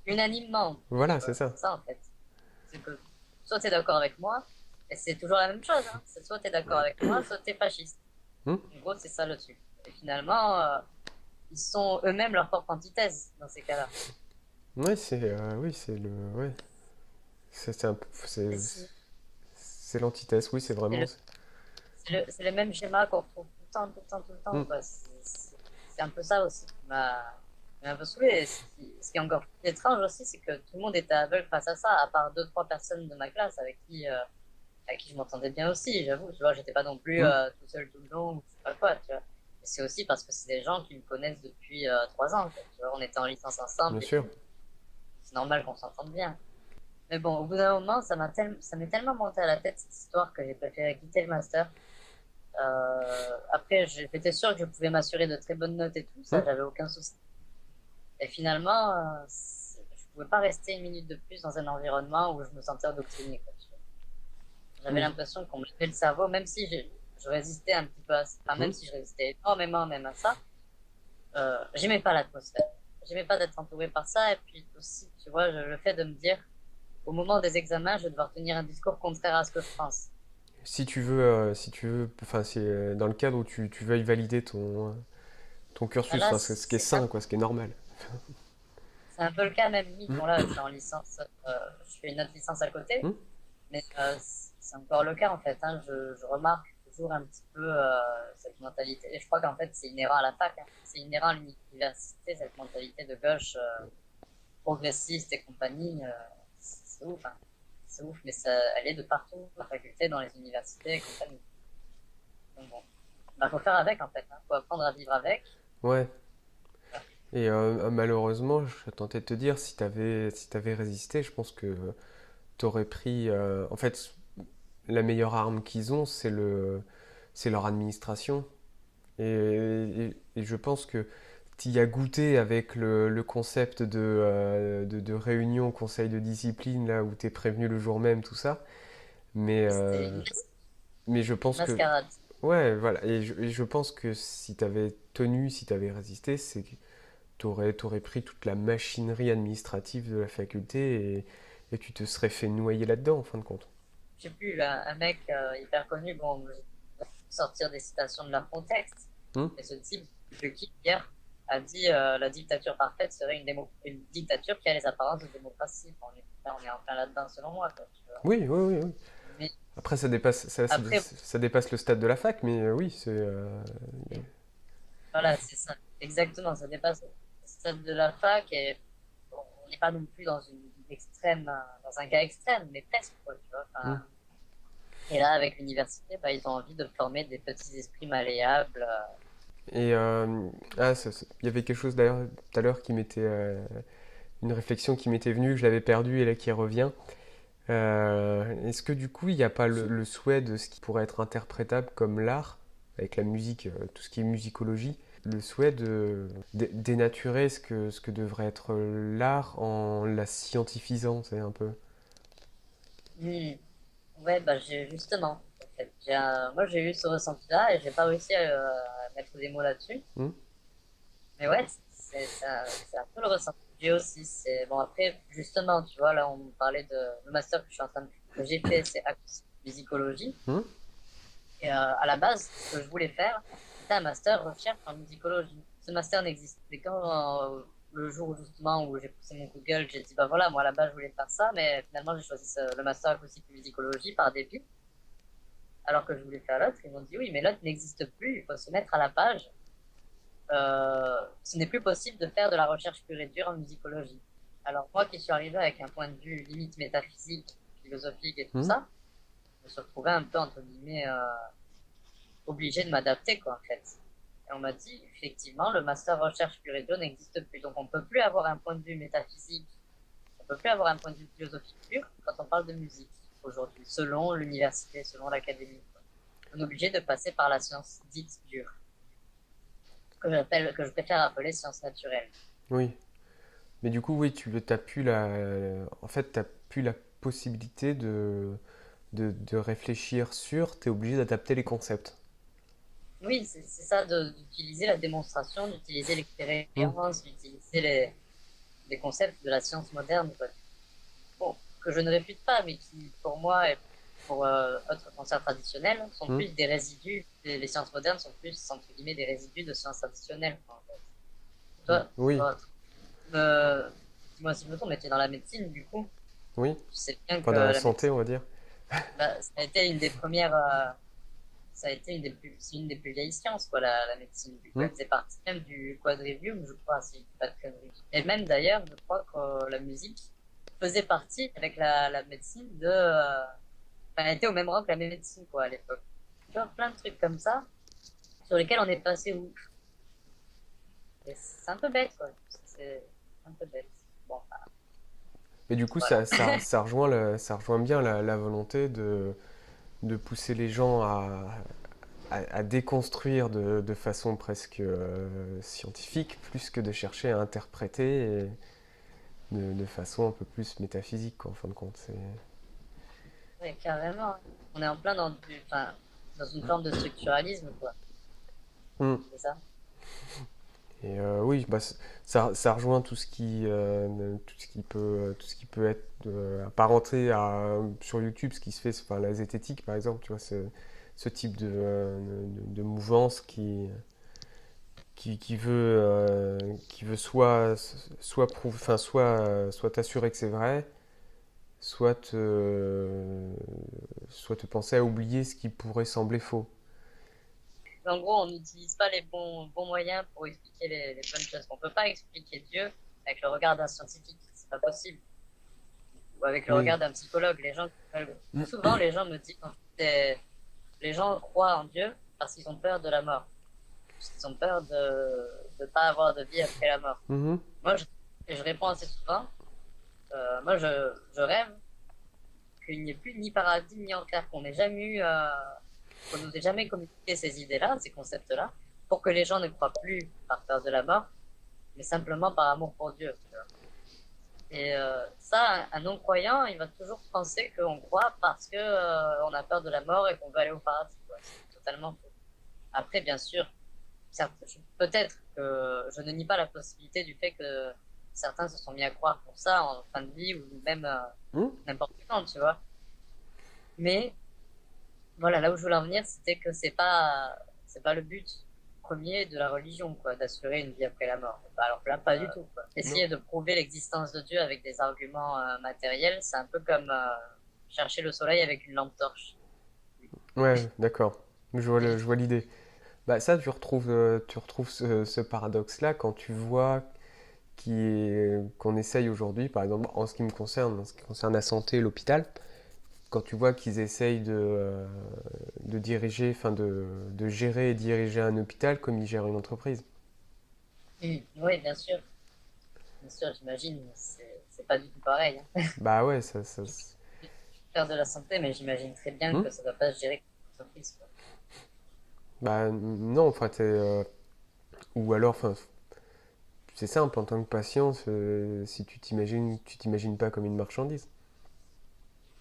Unanimement, Voilà, tu c'est vois, ça. c'est ça en fait. C'est que soit tu es d'accord avec moi, et c'est toujours la même chose, hein. C'est soit tu es d'accord avec moi, soit tu es fasciste. Hmm. En gros, c'est ça le truc. Et finalement, ils sont eux-mêmes leur propre antithèse dans ces cas-là. Ouais, oui, c'est le, ouais, c'est un peu- Et si, c'est l'antithèse, oui, c'est c'est vraiment. le, c'est le même schéma qu'on retrouve tout le temps, tout le temps, tout le temps, Hmm. quoi. C'est un peu ça aussi qui m'a un peu saoulé. Et ce qui est encore plus étrange aussi, c'est que tout le monde était aveugle face à ça, à part deux, trois personnes de ma classe avec qui je m'entendais bien aussi, j'avoue. Tu vois, j'étais pas non plus Hmm. tout seul tout le long, ou je sais pas quoi, tu vois. Mais c'est aussi parce que c'est des gens qui me connaissent depuis 3 ans, quoi. Tu vois, on était en licence ensemble Bien et sûr. tout. C'est normal qu'on s'entende bien. Mais bon, au bout d'un moment, ça m'est tellement monté à la tête cette histoire que j'ai préféré quitter le master. Après, j'étais sûr que je pouvais m'assurer de très bonnes notes et tout, Hmm. ça, j'avais aucun souci. Et finalement, je pouvais pas rester une minute de plus dans un environnement où je me sentais endoctriné, quoi, tu vois. J'avais Oui. l'impression qu'on me levait le cerveau, même si je résistais un petit peu à ça, enfin, Hmm. même si je résistais énormément même à ça, j'aimais pas l'atmosphère. J'aimais pas d'être entouré par ça, et puis aussi, tu vois, le fait de me dire, au moment des examens, je vais devoir tenir un discours contraire à ce que je pense. Si tu veux, enfin, c'est dans le cadre où tu veuilles valider ton Ah, cursus, là, enfin, ce qui est sain, quoi, ce qui est normal. c'est un peu le cas même limite. Hmm. Bon là, je suis en licence, je fais une autre licence à côté, Hmm. mais c'est encore le cas en fait, hein. Je remarque toujours un petit peu cette mentalité. Et je crois qu'en fait, c'est inhérent à la fac, hein. C'est inhérent à l'université, cette mentalité de gauche progressiste et compagnie. C'est ouf, hein. C'est ouf, mais ça, elle est de partout, la faculté, dans les universités et compagnie. Donc bon, bah, faut faire avec en fait, hein. Faut apprendre à vivre avec. Ouais. Voilà. Et malheureusement, je tentais de te dire, si t'avais résisté, je pense que t'aurais pris. En fait, la meilleure arme qu'ils ont, c'est leur administration. Et je pense que tu y as goûté avec le concept de réunion, conseil de discipline, là où tu es prévenu le jour même, tout ça. Mais, C'était euh, mais je une pense que, mascarade. ouais, voilà. Et je pense que si tu avais tenu, si tu avais résisté, c'est que t'aurais pris toute la machinerie administrative de la faculté et tu te serais fait noyer là-dedans, en fin de compte. Je sais plus, un mec hyper connu, bon, je vais sortir des citations de leur contexte, Hmm. et ce type, de qui hier, a dit la dictature parfaite serait une dictature qui a les apparences de démocratie. Bon, on est en plein là-dedans, selon moi, quoi, tu vois. Oui, oui, oui, oui. Mais Après, après, ça dépasse le stade de la fac, mais oui, c'est. voilà, c'est ça, exactement, ça dépasse le stade de la fac, et bon, on n'est pas non plus dans une extrême, dans un cas extrême, mais presque, quoi, tu vois. Hmm. Enfin, et là, avec l'université, bah, ils ont envie de former des petits esprits malléables. Et il y avait quelque chose d'ailleurs tout à l'heure qui m'était une réflexion qui m'était venue, que je l'avais perdue et là qui revient. Est-ce que du coup il n'y a pas le souhait de ce qui pourrait être interprétable comme l'art, avec la musique, tout ce qui est musicologie, le souhait de dénaturer ce que devrait être l'art en la scientifisant, c'est un peu. Hmm. Ouais, bah justement, en fait, moi j'ai eu ce ressenti-là et j'ai pas réussi à mettre des mots là-dessus. Hmm. Mais ouais, c'est un peu le ressenti que j'ai aussi. C'est bon après, justement, tu vois, là on parlait de le master que je suis en train de que j'ai fait, c'est musicologie. Hmm. Et à la base, ce que je voulais faire, c'était un master recherche en musicologie. Ce master n'existait quand le jour justement où j'ai poussé mon coup de gueule, j'ai dit bah voilà, moi à la base je voulais faire ça, mais finalement j'ai choisi le master acoustique et musicologie par dépit, alors que je voulais faire l'autre. Ils m'ont dit oui, mais l'autre n'existe plus, il faut se mettre à la page. Ce n'est plus possible de faire de la recherche pure et dure en musicologie. Alors moi qui suis arrivé avec un point de vue limite métaphysique, philosophique et tout Hmm. ça, je me suis retrouvé un peu entre guillemets obligé de m'adapter, quoi, en fait. Et on m'a dit, effectivement, le master recherche pure et dure n'existe plus. Donc, on peut plus avoir un point de vue métaphysique, on peut plus avoir un point de vue philosophique pur quand on parle de musique aujourd'hui, selon l'université, selon l'académie, quoi. On est obligé de passer par la science dite dure, que je préfère appeler science naturelle. Oui. Mais du coup, oui, t'as plus en fait, t'as plus la possibilité de réfléchir sur, tu es obligé d'adapter les concepts. Oui, c'est ça, d'utiliser la démonstration, d'utiliser Hmm. l'expérience, d'utiliser les concepts de la science moderne, quoi. Bon, que je ne réfute pas, mais qui, pour moi et pour autres penseurs traditionnels, sont Hmm. plus des résidus. Les sciences modernes sont plus, entre guillemets, des résidus de sciences traditionnelles, quoi, en fait. Toi, Oui, toi, euh, dis-moi si je me trompe, mais tu es dans la médecine, du coup. oui. Tu sais bien Enfin, que dans la la santé, médecine, on va dire. bah, ça a été une des premières, ça a été c'est une des plus vieilles sciences, quoi, la médecine. Du coup, Hmm. elle faisait partie même du quadrivium, je crois, si je dis pas de conneries. Et même d'ailleurs, je crois que la musique faisait partie avec la médecine enfin, elle était au même rang que la médecine, quoi, à l'époque. Tu vois, plein de trucs comme ça, sur lesquels on est passé outre. Et c'est un peu bête, quoi. C'est un peu bête. Bon, enfin, Mais du coup, voilà. ça rejoint bien la volonté de pousser les gens à déconstruire de façon presque scientifique, plus que de chercher à interpréter et de façon un peu plus métaphysique, quoi, en fin de compte. Ouais, carrément. On est en plein enfin, dans une forme de structuralisme, quoi. Hmm. C'est ça? Et oui, bah, ça rejoint tout ce qui peut être apparenté sur YouTube, ce qui se fait, enfin, la zététique par exemple, tu vois, ce type de mouvance qui veut soit t'assurer que c'est vrai, soit te penser à oublier ce qui pourrait sembler faux. En gros, on n'utilise pas les bons moyens pour expliquer les bonnes choses. On peut pas expliquer Dieu avec le regard d'un scientifique. C'est pas possible. Ou avec le Oui. regard d'un psychologue. Souvent, les gens me disent qu'en fait, les gens croient en Dieu parce qu'ils ont peur de la mort. Parce qu'ils ont peur de ne pas avoir de vie après la mort. Mhm. Moi, je réponds assez souvent. Moi, je rêve qu'il n'y ait plus ni paradis ni enfer, qu'on nous ait jamais communiqué ces idées-là, ces concepts-là, pour que les gens ne croient plus par peur de la mort, mais simplement par amour pour Dieu. Tu vois. Et ça, un non-croyant, il va toujours penser qu'on croit parce que on a peur de la mort et qu'on veut aller au paradis, quoi. C'est totalement faux. Après, bien sûr, peut-être que je ne nie pas la possibilité du fait que certains se sont mis à croire pour ça en fin de vie ou même Hmm. n'importe quand, tu vois. Mais voilà, là où je voulais en venir, c'était que c'est pas le but premier de la religion, quoi, d'assurer une vie après la mort. Bah, alors que là, pas du tout, quoi. Non. Essayer de prouver l'existence de Dieu avec des arguments matériels, c'est un peu comme chercher le soleil avec une lampe torche. Ouais, d'accord. Je vois l'idée. Bah ça, tu retrouves ce paradoxe-là quand tu vois qu'on essaye aujourd'hui, par exemple en ce qui concerne la santé et l'hôpital, quand tu vois qu'ils essayent de diriger, de gérer et diriger un hôpital comme ils gèrent une entreprise. Oui, bien sûr, j'imagine, c'est pas du tout pareil, hein. Bah ouais, Je suis faire de la santé, mais j'imagine très bien Hmm. que ça ne doit pas se gérer comme une entreprise, quoi. Bah non, enfin, ou alors, enfin, c'est simple, en tant que patient, si tu t'imagines pas comme une marchandise.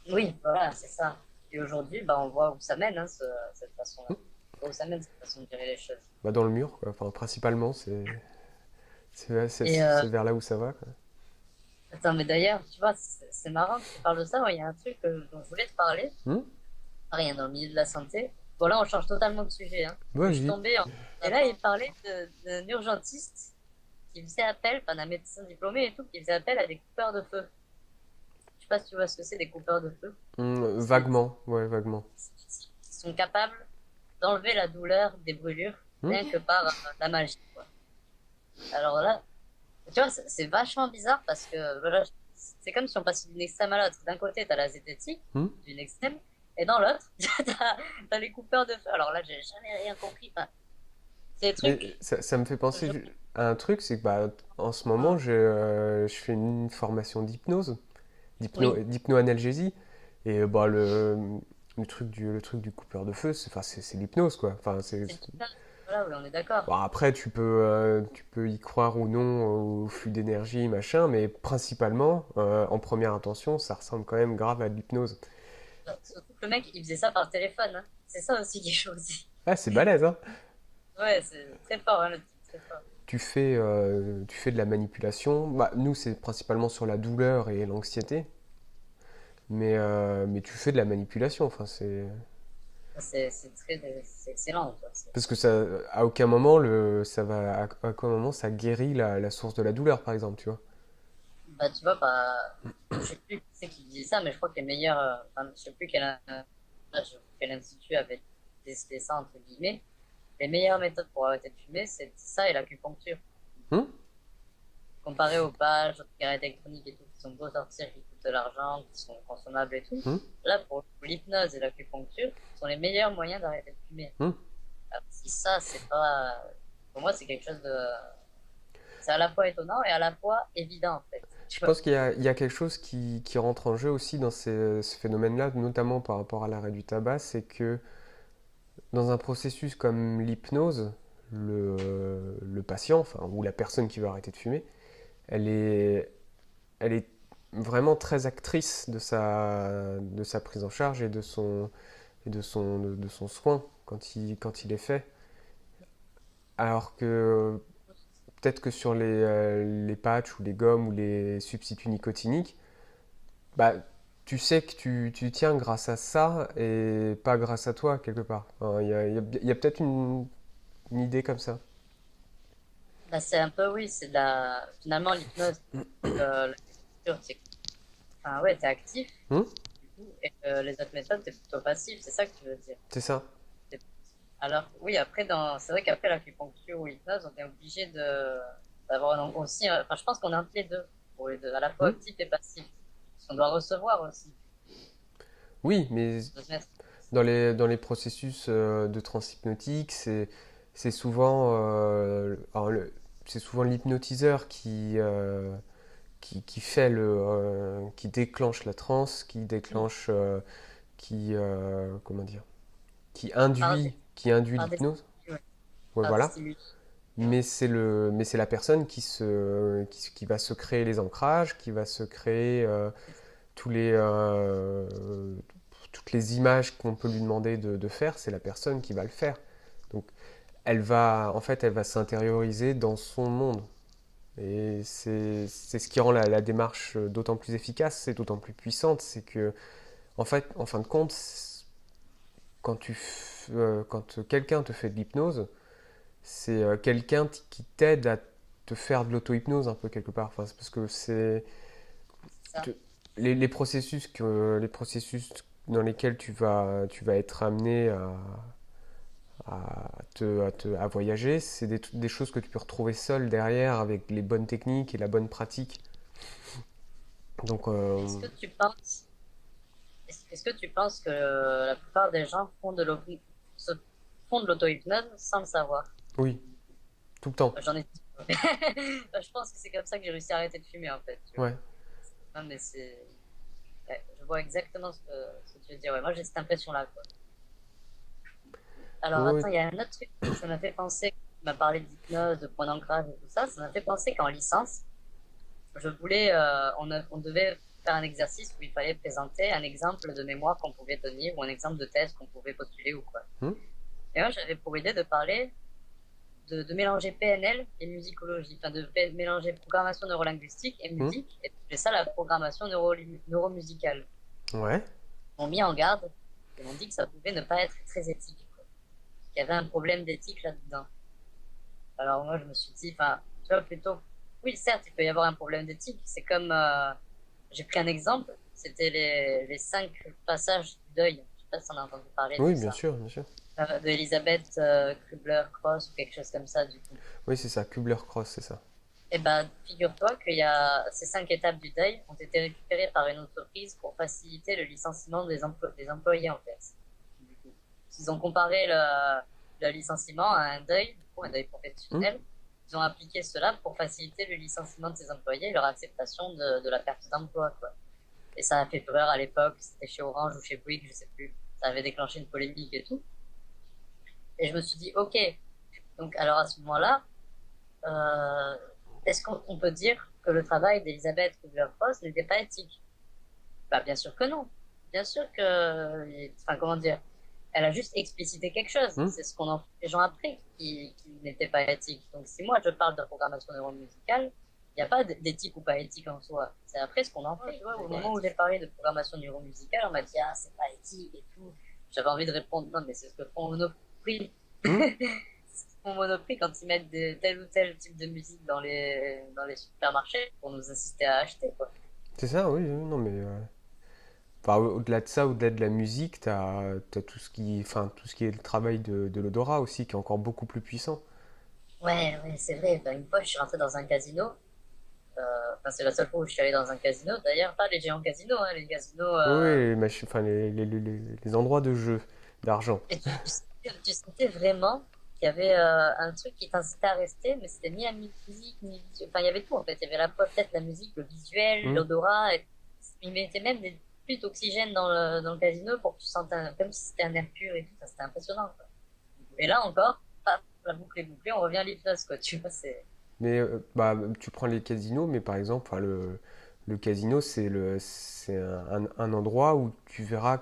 Oui, voilà, c'est ça. Et aujourd'hui, bah, on voit où ça mène, hein, cette Hmm. façon-là. On voit où ça mène, cette façon de gérer les choses. Bah dans le mur, quoi. Enfin, principalement, Et c'est vers là où ça va, quoi. attends, mais d'ailleurs, tu vois, c'est marrant que tu parles de ça. Moi, il y a un truc dont je voulais te parler. Hmm. Rien dans le milieu de la santé. Bon, là, on change totalement de sujet, hein. Mais je suis Vas-y. tombée Et là, il parlait d'un urgentiste qui faisait appel, enfin d'un médecin diplômé et tout, qui faisait appel à des coupeurs de feu. Je sais pas si tu vois ce que c'est, des coupeurs de feu. Hmm, C'est des vaguement, ouais, vaguement. qui sont capables d'enlever la douleur des brûlures Hmm. rien que par la magie, quoi. Alors là, tu vois, c'est vachement bizarre parce que voilà, c'est comme si on passait d'une extrême à l'autre. D'un côté, t'as la zététique, Hmm. d'une extrême, et dans l'autre, t'as les coupeurs de feu. Alors là, j'ai jamais rien compris. Enfin, c'est des Mais trucs. ça me fait penser Je... à un truc, c'est que bah, en ce moment, je fais une formation d'hypnose, Oui, d'hypno-analgésie, et bah, le truc du coupeur de feu, c'est l'hypnose, quoi. Enfin, c'est ça. Voilà, oui, on est d'accord. bon, après, tu peux y croire ou non au flux d'énergie, machin, mais principalement, en première intention, ça ressemble quand même grave à de l'hypnose. Surtout que le mec, il faisait ça par téléphone, hein. C'est ça aussi qui est chaud aussi. Ah, c'est balèze, hein? Ouais, c'est très fort, hein, le type, très fort. Tu fais de la manipulation. Bah, nous, c'est principalement sur la douleur et l'anxiété, mais tu fais de la manipulation. Enfin, c'est C'est excellent, quoi. parce que ça, à aucun moment à aucun moment ça guérit la source de la douleur, par exemple, tu vois. Bah, tu vois, bah, je sais plus qui c'est qui dit ça, mais je crois que les meilleurs, enfin, je sais plus quel institut avait testé ça, entre guillemets. Les meilleures méthodes pour arrêter de fumer, c'est ça et l'acupuncture. Hmm. Comparé aux pages, aux cigarettes électroniques et tout, qui sont beaux sortir, qui coûtent de l'argent, qui sont consommables et tout. Hmm. Là, pour l'hypnose et l'acupuncture, sont les meilleurs moyens d'arrêter de fumer. Hmm. Alors, si ça, c'est pas. Pour moi, c'est quelque chose de. C'est à la fois étonnant et à la fois évident, en fait. Tu Je vois. pense il y a quelque chose qui rentre en jeu aussi dans ce phénomène-là, notamment par rapport à l'arrêt du tabac, c'est que dans un processus comme l'hypnose, le patient, enfin, ou la personne qui veut arrêter de fumer, elle est, elle est vraiment très actrice de sa prise en charge et de son soin quand il est fait. Alors que peut-être que sur les patchs ou les gommes ou les substituts nicotiniques, bah, tu sais que tu tiens grâce à ça et pas grâce à toi, quelque part. Enfin, il y a peut-être une idée comme ça. Bah, c'est un peu, oui, c'est de la. Finalement, l'hypnose, l'acupuncture, c'est. Enfin, ouais, t'es actif, Hmm. du coup, et les autres méthodes, t'es plutôt passif, c'est ça que tu veux dire. C'est ça. C'est- Alors, oui, après, c'est vrai qu'après l'acupuncture ou l'hypnose, on est obligé d'avoir aussi. Enfin, je pense qu'on est entre les deux, pour les deux, à la fois Hmm. actif et passif. Parce qu'on doit recevoir aussi, Oui, mais de se mettre. dans les processus de transhypnotique, c'est souvent, c'est souvent l'hypnotiseur qui fait qui déclenche la transe, comment dire, Par des, qui induit par des l'hypnose. stimuli, ouais, Ouais, par des voilà. stimuli. Mais c'est la personne qui va se créer les ancrages, qui va se créer tous toutes les images qu'on peut lui demander de faire, c'est la personne qui va le faire. Donc, en fait, elle va s'intérioriser dans son monde. Et c'est ce qui rend la démarche d'autant plus efficace, c'est d'autant plus puissante, c'est que, en fait, en fin de compte, quand quelqu'un te fait de l'hypnose, c'est quelqu'un qui t'aide à te faire de l'auto-hypnose un peu quelque part. Enfin, c'est parce que Ça. te- les processus dans lesquels tu vas être amené à voyager, c'est des choses que tu peux retrouver seul derrière avec les bonnes techniques et la bonne pratique. Donc, Est-ce que tu penses, est-ce que tu penses que la plupart des gens se font de l'auto-hypnose sans le savoir? oui, tout le temps. J'en ai. Je pense que c'est comme ça que j'ai réussi à arrêter de fumer en fait. Tu vois. Ouais. Non, mais c'est. Ouais, je vois exactement ce que tu veux dire. Ouais, moi j'ai cette impression-là, quoi. Alors Oui, attends, il y a un autre truc, ça m'a fait penser, tu m'as parlé d'hypnose, de point d'ancrage et tout ça, ça m'a fait penser qu'en licence, on devait faire un exercice où il fallait présenter un exemple de mémoire qu'on pouvait tenir ou un exemple de thèse qu'on pouvait postuler ou quoi. hmm, Et moi j'avais pour idée de parler de mélanger PNL et musicologie, enfin mélanger programmation neurolinguistique et hmm, musique, et c'est ça la programmation neuromusicale. ouais. Ils m'ont mis en garde et m'ont dit que ça pouvait ne pas être très éthique, quoi. Qu'il y avait un problème d'éthique là-dedans. Alors moi je me suis dit, enfin, tu vois, plutôt, oui, certes, il peut y avoir un problème d'éthique. C'est comme, j'ai pris un exemple, c'était les 5 passages du deuil. Je sais pas si on a entendu parler de Oui, bien ça. sûr, bien sûr. De Elisabeth Kubler-Ross ou quelque chose comme ça, du coup. Oui, c'est ça, Kubler-Ross, c'est ça. Eh ben, figure-toi qu'il y a ces 5 étapes du deuil ont été récupérées par une entreprise pour faciliter le licenciement des employés, en fait. Du coup, ils ont comparé le licenciement à un deuil, du coup, un deuil Hmm. professionnel. Ils ont appliqué cela pour faciliter le licenciement de ces employés et leur acceptation de la perte d'emploi, quoi. Et ça a fait fureur à l'époque, c'était chez Orange ou chez Bouygues, je sais plus. Ça avait déclenché une polémique et tout. Et je me suis dit, ok, donc alors à ce moment-là, euh, est-ce qu'on peut dire que le travail d'Elisabeth Kubler-Ross n'était pas éthique? Bah, bien sûr que non. bien sûr que, enfin, comment dire, elle a juste explicité quelque chose. Hmm. C'est ce qu'on en fait les gens après qui n'était pas éthique. Donc, si moi je parle de programmation neuromusicale, il n'y a pas d'éthique ou pas éthique en soi. C'est après ce qu'on en fait. Tu vois, au moment où j'ai parlé de programmation neuromusicale, on m'a dit, ah, c'est pas éthique et tout. J'avais envie de répondre, non, mais c'est ce que font Monoprix. Hmm. C'est ce que font Monoprix quand ils mettent tel ou tel type de musique dans les supermarchés pour nous inciter à acheter, quoi. C'est ça, oui, non, mais enfin, au-delà de ça, au-delà de la musique, t'as tout ce qui, enfin, tout ce qui est le travail de l'odorat aussi, qui est encore beaucoup plus puissant. Ouais, ouais, c'est vrai. Enfin, une fois, je suis rentré dans un casino. Enfin, c'est la seule fois où je suis allé dans un casino. D'ailleurs, pas les géants casinos, hein, les casinos. Oui, oui, enfin, les endroits de jeu d'argent. Et tu sentais vraiment qu'il y avait un truc qui t'incitait à rester, mais c'était ni la musique, ni. Enfin, il y avait tout en fait. Il y avait peut-être la musique, le visuel, Hmm. l'odorat. Et ils mettaient même des pluies d'oxygène dans le casino pour que tu sentes comme si c'était un air pur et tout. Ça, c'était impressionnant, quoi. Et là encore, paf, la boucle est bouclée, on revient à l'hypnose, quoi. Tu vois, c'est. Mais bah, tu prends les casinos, mais par exemple, enfin, le casino, c'est un endroit où tu verras,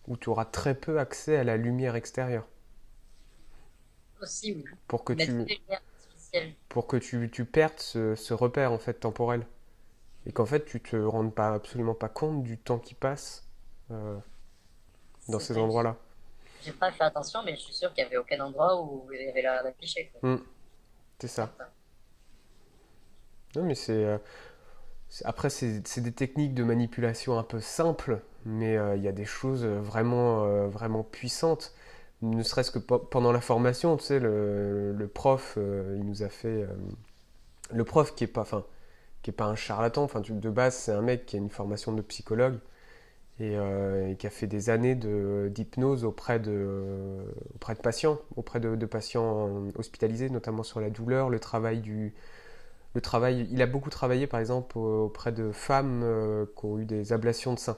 où tu auras très peu accès à la lumière extérieure. Aussi, oui. Pour que Ils mettent que tu, des lumières artificielles. pour que tu perdes ce repère en fait temporel. Et qu'en fait, tu te rendes pas, absolument pas compte du temps qui passe euh, dans C'est ces vrai que endroits-là. j'ai pas fait attention, mais je suis sûr qu'il y avait aucun endroit où il y avait la cliché, quoi. Hmm, c'est ça. Certain. Non, mais après, c'est des techniques de manipulation un peu simples, mais il y a des choses vraiment, vraiment puissantes. Ne serait-ce que pendant la formation, tu sais, le prof, il nous a fait. Le prof qui est pas, enfin, qui est pas un charlatan, enfin, de base, c'est un mec qui a une formation de psychologue et qui a fait des années d'hypnose auprès de patients, auprès de patients hospitalisés, notamment sur la douleur, le travail. Il a beaucoup travaillé, par exemple, auprès de femmes qui ont eu des ablations de seins.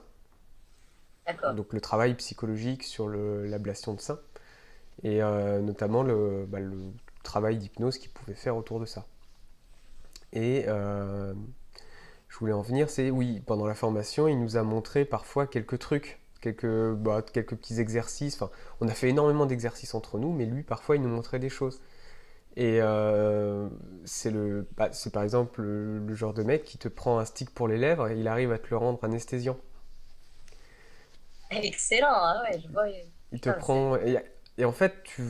D'accord. Donc le travail psychologique sur l'ablation de seins et notamment le travail d'hypnose qu'il pouvait faire autour de ça. Et je voulais en venir, c'est oui, pendant la formation, il nous a montré parfois quelques trucs, quelques petits exercices. Enfin, on a fait énormément d'exercices entre nous, mais lui, parfois, il nous montrait des choses. Et c'est par exemple le genre de mec qui te prend un stick pour les lèvres et il arrive à te le rendre anesthésiant. Excellent, hein, ouais, je vois. Il te Putain, prend et en fait tu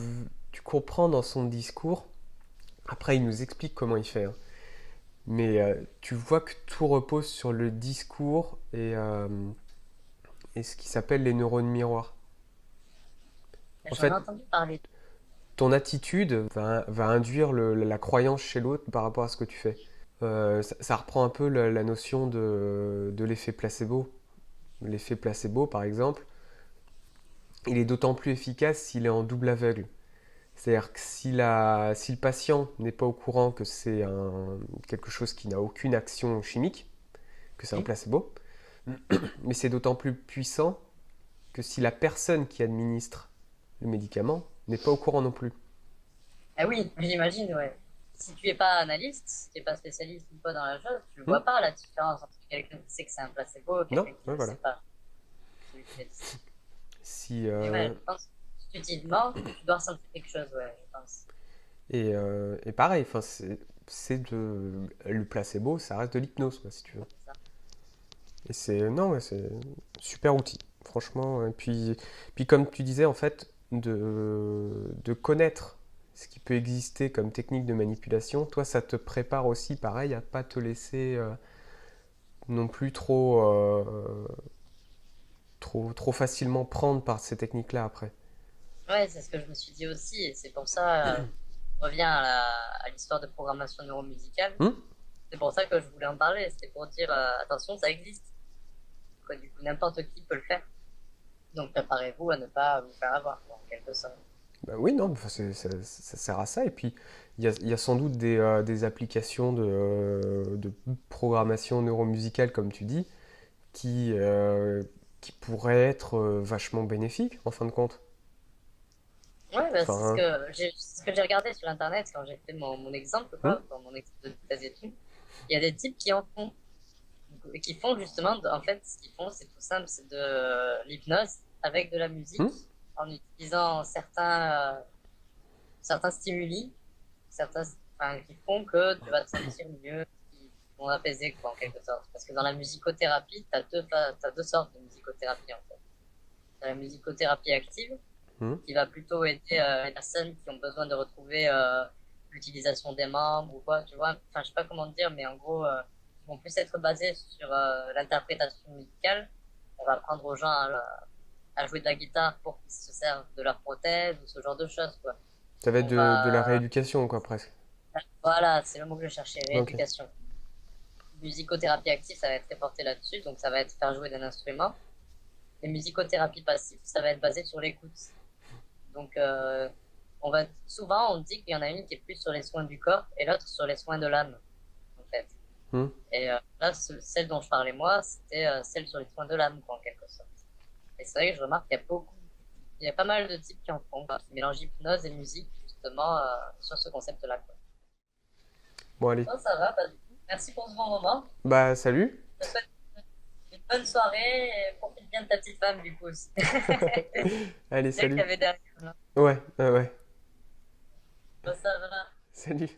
comprends dans son discours. Après, il nous explique comment il fait, hein. Mais tu vois que tout repose sur le discours et ce qui s'appelle les neurones miroirs. En j'en ai fait, entendu parler. ton attitude va induire la croyance chez l'autre par rapport à ce que tu fais. Ça reprend un peu la notion de l'effet placebo. L'effet placebo, par exemple, il est d'autant plus efficace s'il est en double aveugle. C'est-à-dire que si le patient n'est pas au courant que c'est quelque chose qui n'a aucune action chimique, que c'est un Oui. placebo, mais c'est d'autant plus puissant que si la personne qui administre le médicament n'est pas au courant non plus. Ah oui, j'imagine, ouais. Si tu es pas analyste, si tu es pas spécialiste ou pas dans la chose, tu Hmm. vois pas la différence entre quelqu'un qui sait que c'est un placebo et Non, quelqu'un qui ouais, ne voilà. sait pas. Celui qui fait. Si, Mais ouais, je pense que stupidement, tu dois ressentir quelque chose, ouais, je pense. et pareil, enfin, le placebo, ça reste de l'hypnose, quoi, si tu veux. C'est ça. Et non, ouais, c'est super outil, franchement. Et puis comme tu disais, en fait, de connaître ce qui peut exister comme technique de manipulation, toi, ça te prépare aussi, pareil, à pas te laisser non plus trop facilement prendre par ces techniques-là après. Ouais, c'est ce que je me suis dit aussi, et c'est pour ça, je reviens à l'histoire de programmation neuromusicale. Hmm. C'est pour ça que je voulais en parler, c'était pour dire, attention, ça existe. Quoi, du coup, n'importe qui peut le faire. Donc préparez-vous à ne pas vous faire avoir, quoi, en quelque sorte. Bah oui, non, enfin, ça sert à ça. Et puis, il y a sans doute des applications de programmation neuromusicale, comme tu dis, qui, euh, qui pourraient être vachement bénéfiques, en fin de compte. Ouais, bah, Enfin, c'est ce que j'ai regardé sur Internet quand j'ai fait mon exemple, hmm, quoi, dans mon exemple de thèse études. Il y a des types qui en font. qui font justement, en fait, ce qu'ils font, c'est tout simple, c'est de l'hypnose avec de la musique, Hmm. en utilisant certains stimuli, certains, enfin, qui font que tu vas te sentir mieux, qui vont apaiser, quoi, en quelque sorte. Parce que dans la musicothérapie, t'as deux sortes de musicothérapie, en fait. T'as la musicothérapie active, Hmm. qui va plutôt aider les personnes qui ont besoin de retrouver l'utilisation des membres ou quoi, tu vois. Enfin, je sais pas comment dire, mais en gros, ils vont plus être basés sur l'interprétation musicale. On va apprendre aux gens à jouer de la guitare pour qu'ils se servent de leur prothèse ou ce genre de choses, quoi. Ça va être On de la va... rééducation, quoi, presque. Voilà, c'est le mot que je cherchais, Ok. rééducation. Musicothérapie active, ça va être réporté là-dessus, donc ça va être faire jouer d'un instrument. Et musicothérapie passive, ça va être basé sur l'écoute. Donc, souvent, on dit qu'il y en a une qui est plus sur les soins du corps et l'autre sur les soins de l'âme, en fait. Hmm. Et là, celle dont je parlais moi, c'était celle sur les soins de l'âme, quoi, en quelque sorte. Et c'est vrai que je remarque qu'il y a il y a pas mal de types qui en font, quoi, qui mélangent hypnose et musique, justement, sur ce concept-là, quoi. Bon, allez. Bon, ça va, bah, merci pour ce bon moment. Bah, salut. Je te souhaite une bonne soirée et profite bien de ta petite femme, du coup, aussi. Allez, Celle qu'il y salut. avait derrière, là. Ouais, ouais. Bon, ça va. Salut.